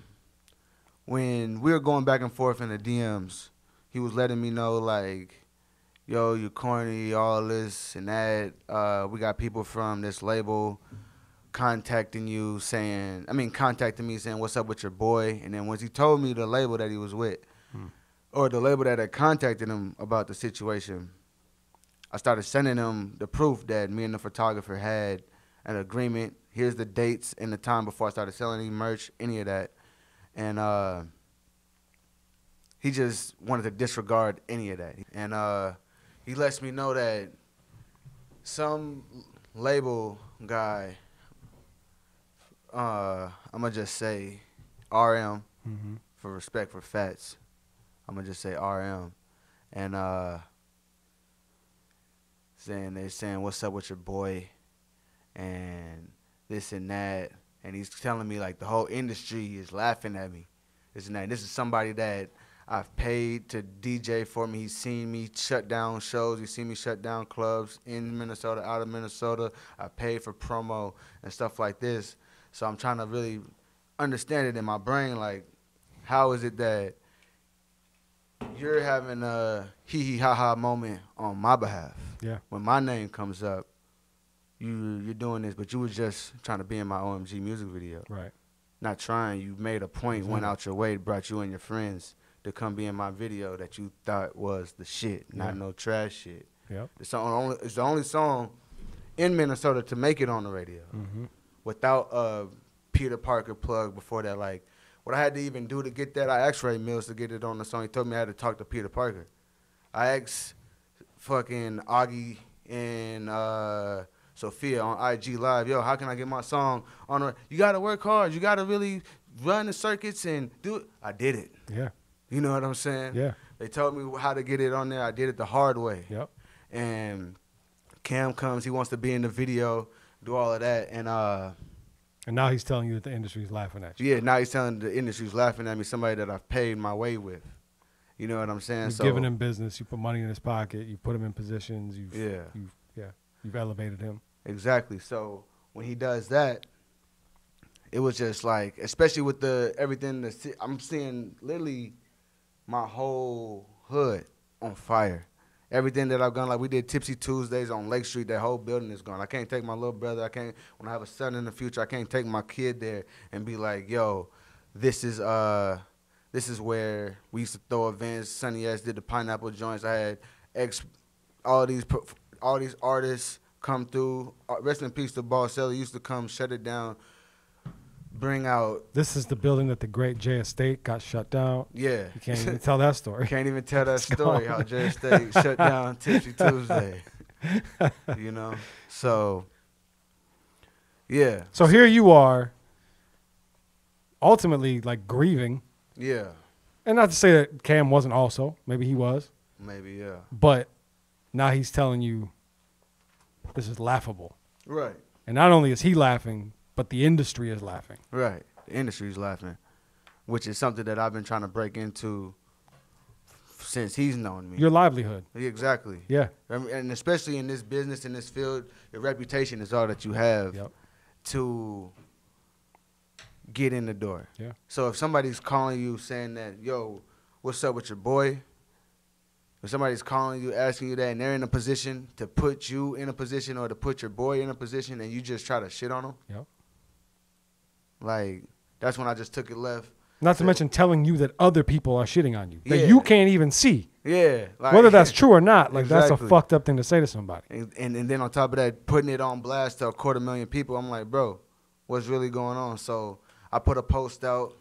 when we were going back and forth in the DMs, he was letting me know like, yo, you corny, all this and that. We got people from this label contacting me saying, what's up with your boy? And then once he told me the label that he was with, or the label that had contacted him about the situation, I started sending him the proof that me and the photographer had an agreement. Here's the dates and the time before I started selling any merch, any of that. And he just wanted to disregard any of that. And he lets me know that some label guy, I'm going to just say RM, for respect for Fats. I'm going to just say RM. And they're saying, what's up with your boy? And this and that. And he's telling me, like, the whole industry is laughing at me. This and that. This is somebody that I've paid to DJ for me. He's seen me shut down shows. He's seen me shut down clubs in Minnesota, out of Minnesota. I paid for promo and stuff like this. So I'm trying to really understand it in my brain, like, how is it that you're having a hee ha ha moment on my behalf. Yeah. When my name comes up, you're doing this, but you were just trying to be in my OMG music video. Right. Not trying. You made a point, went out your way, brought you and your friends to come be in my video that you thought was the shit, not no trash shit. Yep. It's the only song in Minnesota to make it on the radio without a Peter Parker plug before that. Like, what I had to even do to get that, I asked Ray Mills to get it on the song. He told me I had to talk to Peter Parker. I asked fucking Augie and Sophia on IG Live, yo, how can I get my song on the, you got to work hard. You got to really run the circuits and do it. I did it. Yeah. You know what I'm saying? Yeah. They told me how to get it on there. I did it the hard way. Yep. And Cam comes, he wants to be in the video, do all of that. And now he's telling you that the industry's laughing at you. yeah, now he's telling the industry's laughing at me, somebody that I've paid my way with. You know what I'm saying? You've given him business. You put money in his pocket. You put him in positions. You've elevated him. Exactly. So when he does that, it was just like, especially with everything I'm seeing, literally my whole hood on fire. Everything that I've gone, like we did Tipsy Tuesdays on Lake Street, that whole building is gone. I can't take my little brother. When I have a son in the future, I can't take my kid there and be like, yo, this is where we used to throw events. Sonny S did the pineapple joints. I had all these artists come through. Rest in peace to Boss Ellie. Used to come, shut it down, bring out. This is the building that the great Jay Estate got shut down. Yeah. You can't even tell that story. Can't even tell that story, how Jay Estate shut down Tipsy Tuesday. You know? So, yeah. So here you are, ultimately, like, grieving. Yeah. And not to say that Cam wasn't also. Maybe he was. Maybe, yeah. But now he's telling you this is laughable. Right. And not only is he laughing, but the industry is laughing. Right. The industry's laughing, which is something that I've been trying to break into since he's known me. Your livelihood. Exactly. Yeah. And especially in this business, in this field, your reputation is all that you have to get in the door. Yeah. So if somebody's calling you saying that, yo, what's up with your boy? If somebody's calling you, asking you that, and they're in a position to put you in a position or to put your boy in a position, and you just try to shit on them, like, that's when I just took it left. Not to mention telling you that other people are shitting on you, that you can't even see. Yeah. Like, whether that's true or not, like, exactly. that's a fucked up thing to say to somebody. And then on top of that, putting it on blast to 250,000 people, I'm like, bro, what's really going on? So I put a post out.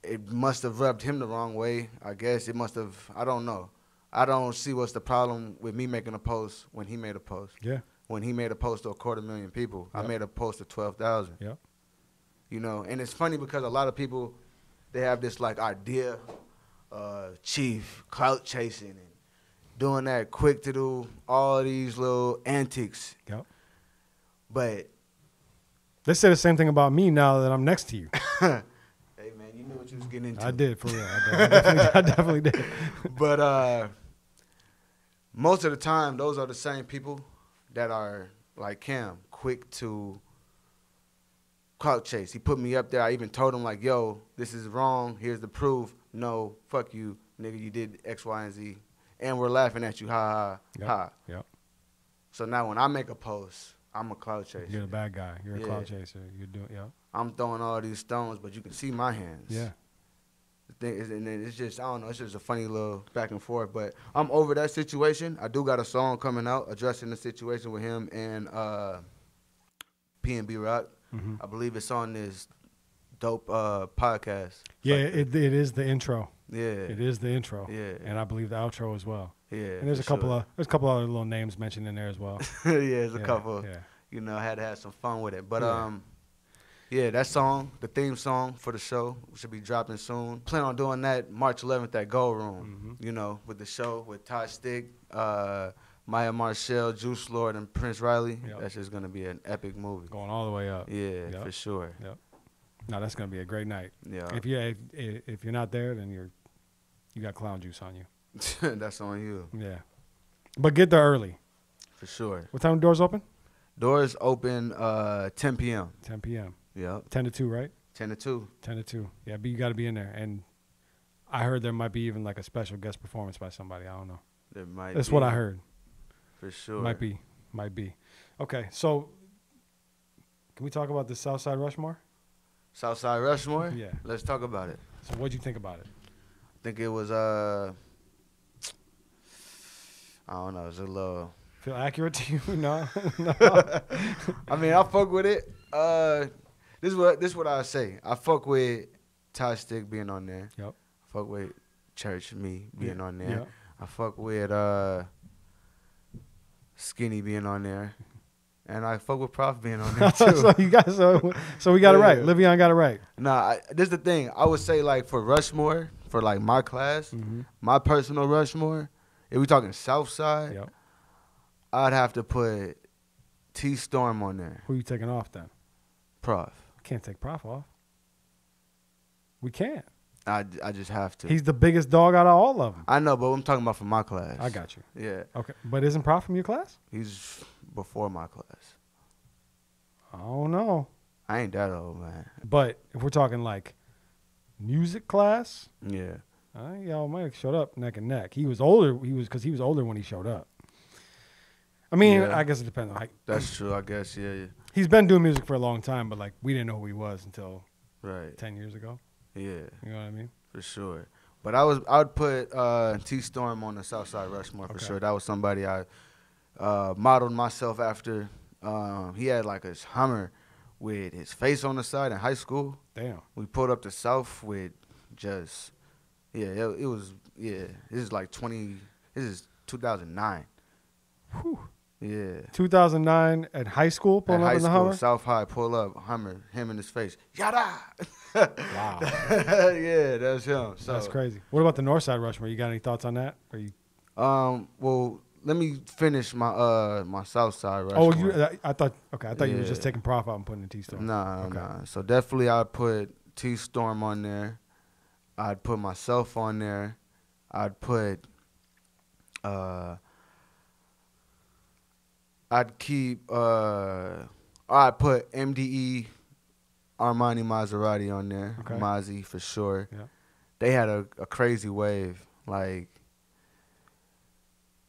It must have rubbed him the wrong way, I guess. It must have, I don't know. I don't see what's the problem with me making a post when he made a post. Yeah. When he made a post to 250,000 people, I made a post to 12,000. Yeah. You know, and it's funny because a lot of people, they have this like idea, Cheiff, clout chasing and doing that quick to do all these little antics. Yep. But they say the same thing about me now that I'm next to you. Hey man, you knew what you was getting into. I did, for real. I definitely did. But most of the time, those are the same people that are like Cam, quick to clout chase. He put me up there. I even told him like, yo, this is wrong. Here's the proof. No, fuck you, nigga. You did X, Y, and Z. And we're laughing at you. Ha, ha, ha. Yep. So now when I make a post, I'm a clout chaser. You're the bad guy. You're a clout chaser. You're doing, I'm throwing all these stones, but you can see my hands. Yeah. The thing is, and then it's just, I don't know, it's just a funny little back and forth. But I'm over that situation. I do got a song coming out addressing the situation with him and P.N.B Rock. Mm-hmm. I believe it's on this dope podcast. Yeah, it is the intro. Yeah. It is the intro. Yeah. And I believe the outro as well. Yeah. And there's a couple other little names mentioned in there as well. Yeah, there's a couple. Yeah. You know, I had to have some fun with it. But yeah, that song, the theme song for the show, should be dropping soon. Plan on doing that March 11th at Gold Room, you know, with the show with Todd Stick, Maya Marshall, Juice Lord, and Prince Riley. Yep. That's just going to be an epic movie. Going all the way up. Yeah, for sure. Yep. No, that's going to be a great night. Yeah. If you're not there, then you got clown juice on you. That's on you. Yeah. But get there early. For sure. What time do doors open? Doors open 10 p.m. 10 p.m. Yeah. 10 to 2, right? 10 to 2. 10 to 2. Yeah, but you got to be in there. And I heard there might be even like a special guest performance by somebody. I don't know. There might. That's be, what I heard. For sure. Might be. Okay, so can we talk about the Southside Rushmore? Southside Rushmore? Yeah. Let's talk about it. So what'd you think about it? I think it was, I don't know, it was a little. Feel accurate to you? No. No. I mean, I fuck with it. This is what I say. I fuck with Ty Stick being on there. Yep. I fuck with Church Me being on there. Yep. I fuck with Skinny being on there. And I fuck with Prof being on there too. So you guys, so we got it right. Livion got it right. Nah, this is the thing. I would say like for Rushmore, for like my class, my personal Rushmore, if we talking Southside, Yep. I'd have to put T Storm on there. Who you taking off then? Prof. Can't take Prof off. We can't. I just have to. He's the biggest dog out of all of them. I know, but I'm talking about from my class. I got you. Yeah. Okay, but isn't Prof from your class? He's before my class. I don't know. I ain't that old, man. But if we're talking like music class, Yeah. y'all might have showed up neck and neck. He was older. He was older when he showed up. I mean, Yeah. I guess it depends on height. That's true, I guess. Yeah. He's been doing music for a long time, but like we didn't know who he was until Right. 10 years ago. Yeah, You know what I mean? for sure. But I would put T Storm on the Southside Rushmore for Okay. sure. That was somebody I modeled myself after. He had like a Hummer with his face on the side in high school. Damn. We pulled up the South with just, it was, this is like this is 2009. Whew. Yeah. 2009 at high school, At pulling up high in the school, Hummer. South High, pull up, Hummer, him in his face. Yada! Wow, Yeah, that's him. So, that's crazy. What about the Northside Rushmore? You got any thoughts on that? Or you? well, let me finish my my Southside Oh, Rushmore. I thought you were just Yeah. taking Prof out and putting in T-Storm. Nah, Okay. nah. So definitely I'd put T Storm on there. I'd put myself on there. I'd put I'd put MDE Armani Maserati on there. Okay. Mozzie for sure. Yeah. They had a crazy wave. Like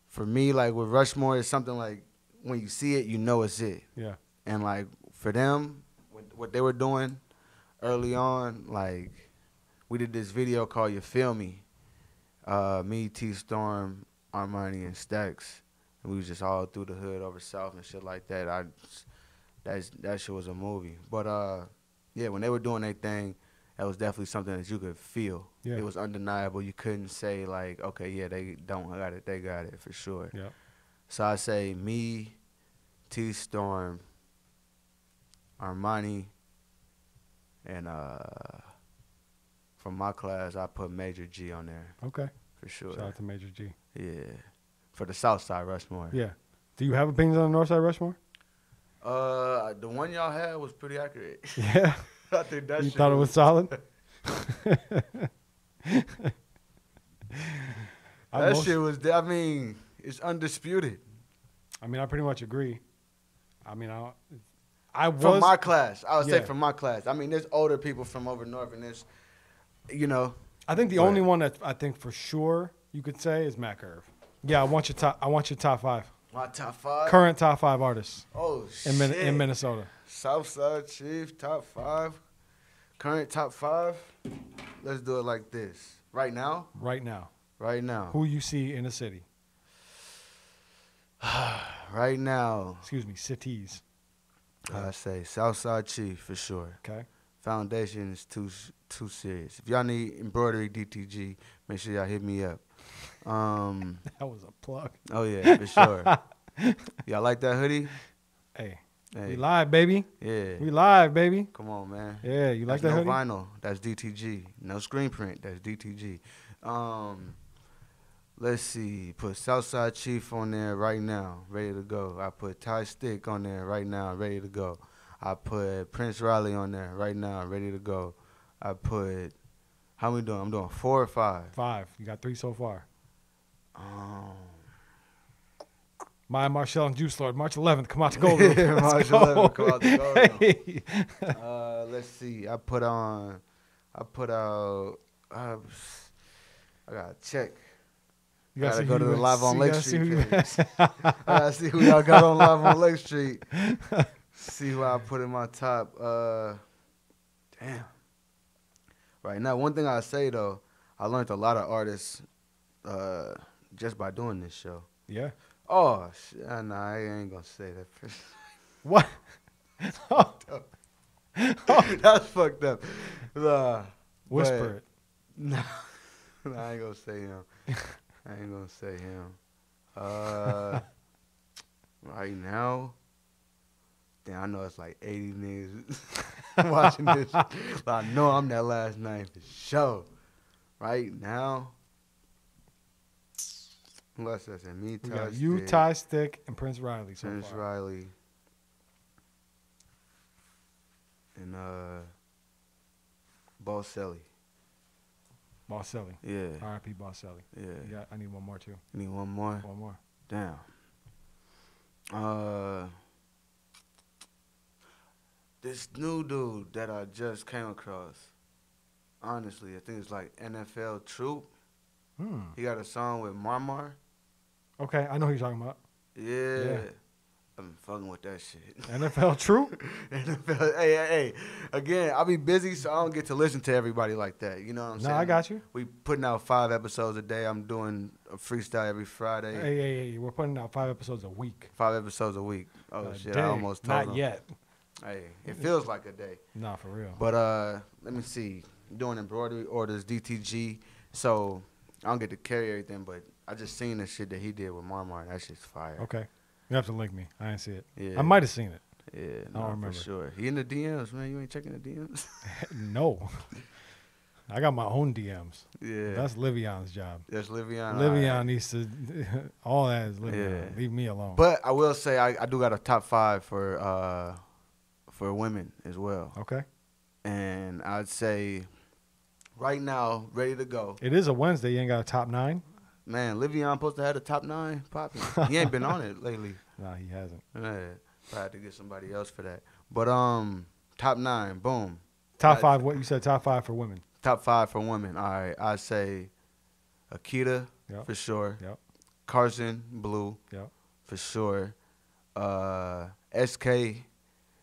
for me, like with Rushmore, it's something like when you see it, you know it's it. Yeah. And like for them, what they were doing early on, like we did this video called "You Feel Me," me, T Storm, Armani, and Stacks, and we was just all through the hood over South and shit like that. That shit was a movie. But yeah, when they were doing their thing, that was definitely something that you could feel. Yeah. It was undeniable. You couldn't say like, okay, yeah, they don't got it, they got it for sure. Yeah. So I say me, T Storm, Armani, and from my class I put Major G on there Okay. for sure. Shout out to Major G. Yeah, for the Southside Rushmore. Yeah. Do you have opinions on the Northside Rushmore? The one y'all had was pretty accurate. Yeah. I think that You shit thought it was solid? That shit was. I mean, it's undisputed. I mean, I pretty much agree. I mean, I was From my class, I would say Yeah. from my class. I mean, there's older people from over north, and there's, you know. I think the only one that I think for sure you could say is Matt Curve. Yeah, I want your top 5. My top 5. Current top 5 artists Oh in shit. in Minnesota. Southside Cheiff, top 5. Current top 5. Let's do it like this. Right now. Right now. Right now. Who you see in the city? Right now. Excuse me, cities. I say Southside Cheiff for sure. Okay. Foundation is too serious. If y'all need embroidery DTG, make sure y'all hit me up. That was a plug. Oh yeah, for sure. Y'all like that hoodie? Hey, Hey. we live, baby. Yeah. We live, baby. Come on, man. Yeah, you like That's that no hoodie? vinyl. That's DTG. No screen print. That's DTG. Let's see. Put Southside Cheiff on there right now, ready to go. I put Ty Stick on there right now, ready to go. I put Prince Riley on there right now, ready to go. I put, how we doing? I'm doing 4 or 5. 5. You got 3 so far. My Marshall and Juice Lord, March 11th. Come out to Gold Room. Yeah, March Let's go. 11th, come out to Gold Room. Hey. Let's see. I put out I gotta check. You Gotta go to the Live on Lake Street you page. I gotta see who y'all got on Live on Lake Street. See who I put in my top. Damn. Right now, one thing I say though, I learned a lot of artists just by doing this show. Yeah. Oh shit! Nah, I ain't gonna say that. What? Oh. That's fucked up. Whisper it. Nah, I ain't gonna say him. I ain't gonna say him. Right now, damn, I know it's like 80 niggas watching this. But I know I'm that last name for sure. Right now, who else is that? Me, We Ty, got you, Ty Stick, and Prince Riley. So Prince far. Riley, and Bosselli. Bosselli. Yeah. R.I.P. Bosselli. Yeah. I need one more too. You need one more? One more. Damn. This new dude that I just came across, honestly, I think it's like NFL Troop. He got a song with Marmar. Okay, I know who you're talking about. Yeah. I've been fucking with that shit. NFL Troop? NFL, hey. Again, I'll be busy, so I don't get to listen to everybody like that. You know what I'm saying? No, I got you. We putting out 5 episodes a day. I'm doing a freestyle every Friday. Hey, we're putting out 5 episodes a week. 5 episodes a week. Oh, shit, day. I almost told Not him. yet. Hey, it feels like a day. Nah, for real. But let me see. Doing embroidery orders, DTG. So I don't get to carry everything, but I just seen the shit that he did with Marmar. That shit's fire. Okay. You have to link me. I didn't see it. Yeah. I might have seen it. Yeah, I don't remember. for sure. He in the DMs, man. You ain't checking the DMs? No. I got my own DMs. Yeah. That's Livion's job. That's Livion. Livion needs to, all that is Livion. Yeah. Leave me alone. But I will say I do got a top 5 for women as well. Okay. And I'd say right now, ready to go. It is a Wednesday. You ain't got a top 9? Man, Livion supposed to have the top 9 popping. He ain't been on it lately. Nah, he hasn't. Yeah, I had to get somebody else for that. But top 9, boom. Top 5, what you said, top 5 for women. Top 5 for women. All right, I say Akita for sure. Yep. Carson Blue for sure. SK,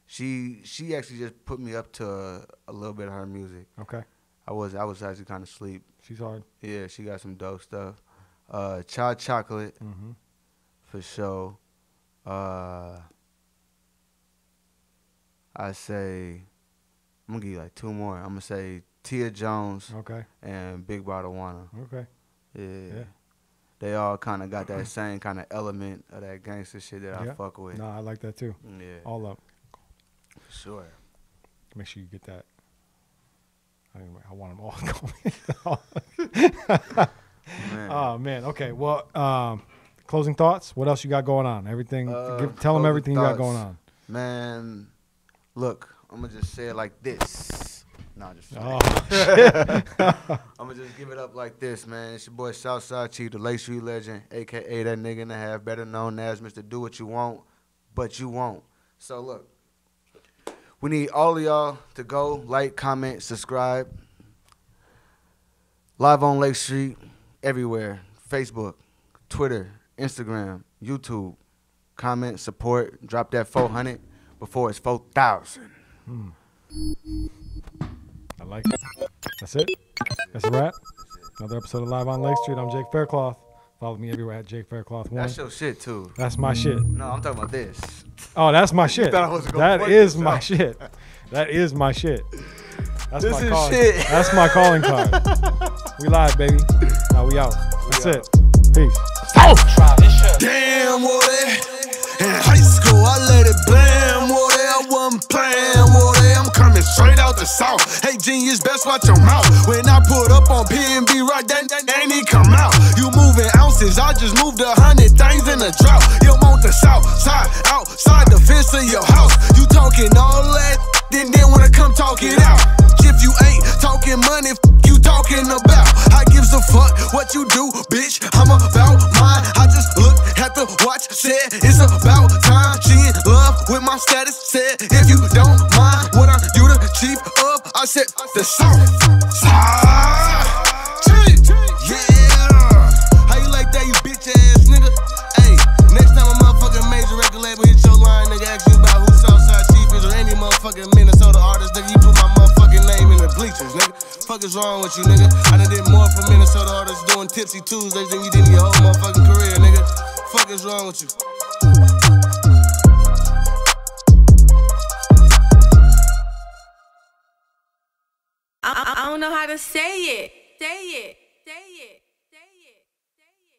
she actually just put me up to a little bit of her music. Okay. I was actually kind of asleep. She's hard. Yeah, she got some dope stuff. Chai Chocolate for sure. I say, I'm gonna give you like 2 more. I'm gonna say Tia Jones and Big Bottle Wanna. Okay. Yeah. They all kind of got that same kind of element of that gangster shit that I fuck with. Nah, I like that too. Yeah. All up. For sure. Make sure you get that. I want them all going. Oh, man. Okay. Well, closing thoughts. What else you got going on? Everything. Tell them everything you got going on. Man, look, I'm going to just say it like this. No, just Oh, I'm going to just give it up like this, man. It's your boy Southside Cheiff, the Lake Street legend, a.k.a. that nigga and a half, better known as Mr. Do What You Want, But You Won't. So, look, we need all of y'all to go, like, comment, subscribe. Live on Lake Street, everywhere. Facebook, Twitter, Instagram, YouTube. Comment, support, drop that 400 before it's 4,000. I like it. That's it. That's a wrap. Another episode of Live on Lake Street. I'm Jake Faircloth. Follow me everywhere at Jake Faircloth1. That's your shit, too. That's my shit. No, I'm talking about this. Oh, that's my shit. That is my yourself. shit. That is my shit. That's This my is calling. shit. That's my calling card. We live, baby. Now we out. That's it. Peace. Damn, what it? In high school, I let it blam, what it? I wasn't playing, what it? I'm coming straight out the south. Hey, genius, best watch your mouth. When I put up on P.N.B, right, that ain't he come out. You moving ounces, I just moved 100 things in a drought. You want the south side, outside the fence of your house. You talking all that, then wanna come talk it out. If you ain't talking money, you talking about. I gives a fuck what you do, bitch. I'm about mine. I just looked at the watch, said it's about time. She in love with my status, said if you don't mind, what are you the chief of? I said the South Side. Yeah. Minnesota artist, nigga. You put my motherfucking name in the bleachers, nigga. Fuck is wrong with you, nigga? I done did more for Minnesota artists doing Tipsy Tuesdays than you did in your whole motherfucking career, nigga. Fuck is wrong with you? I don't know how to say it. Say it.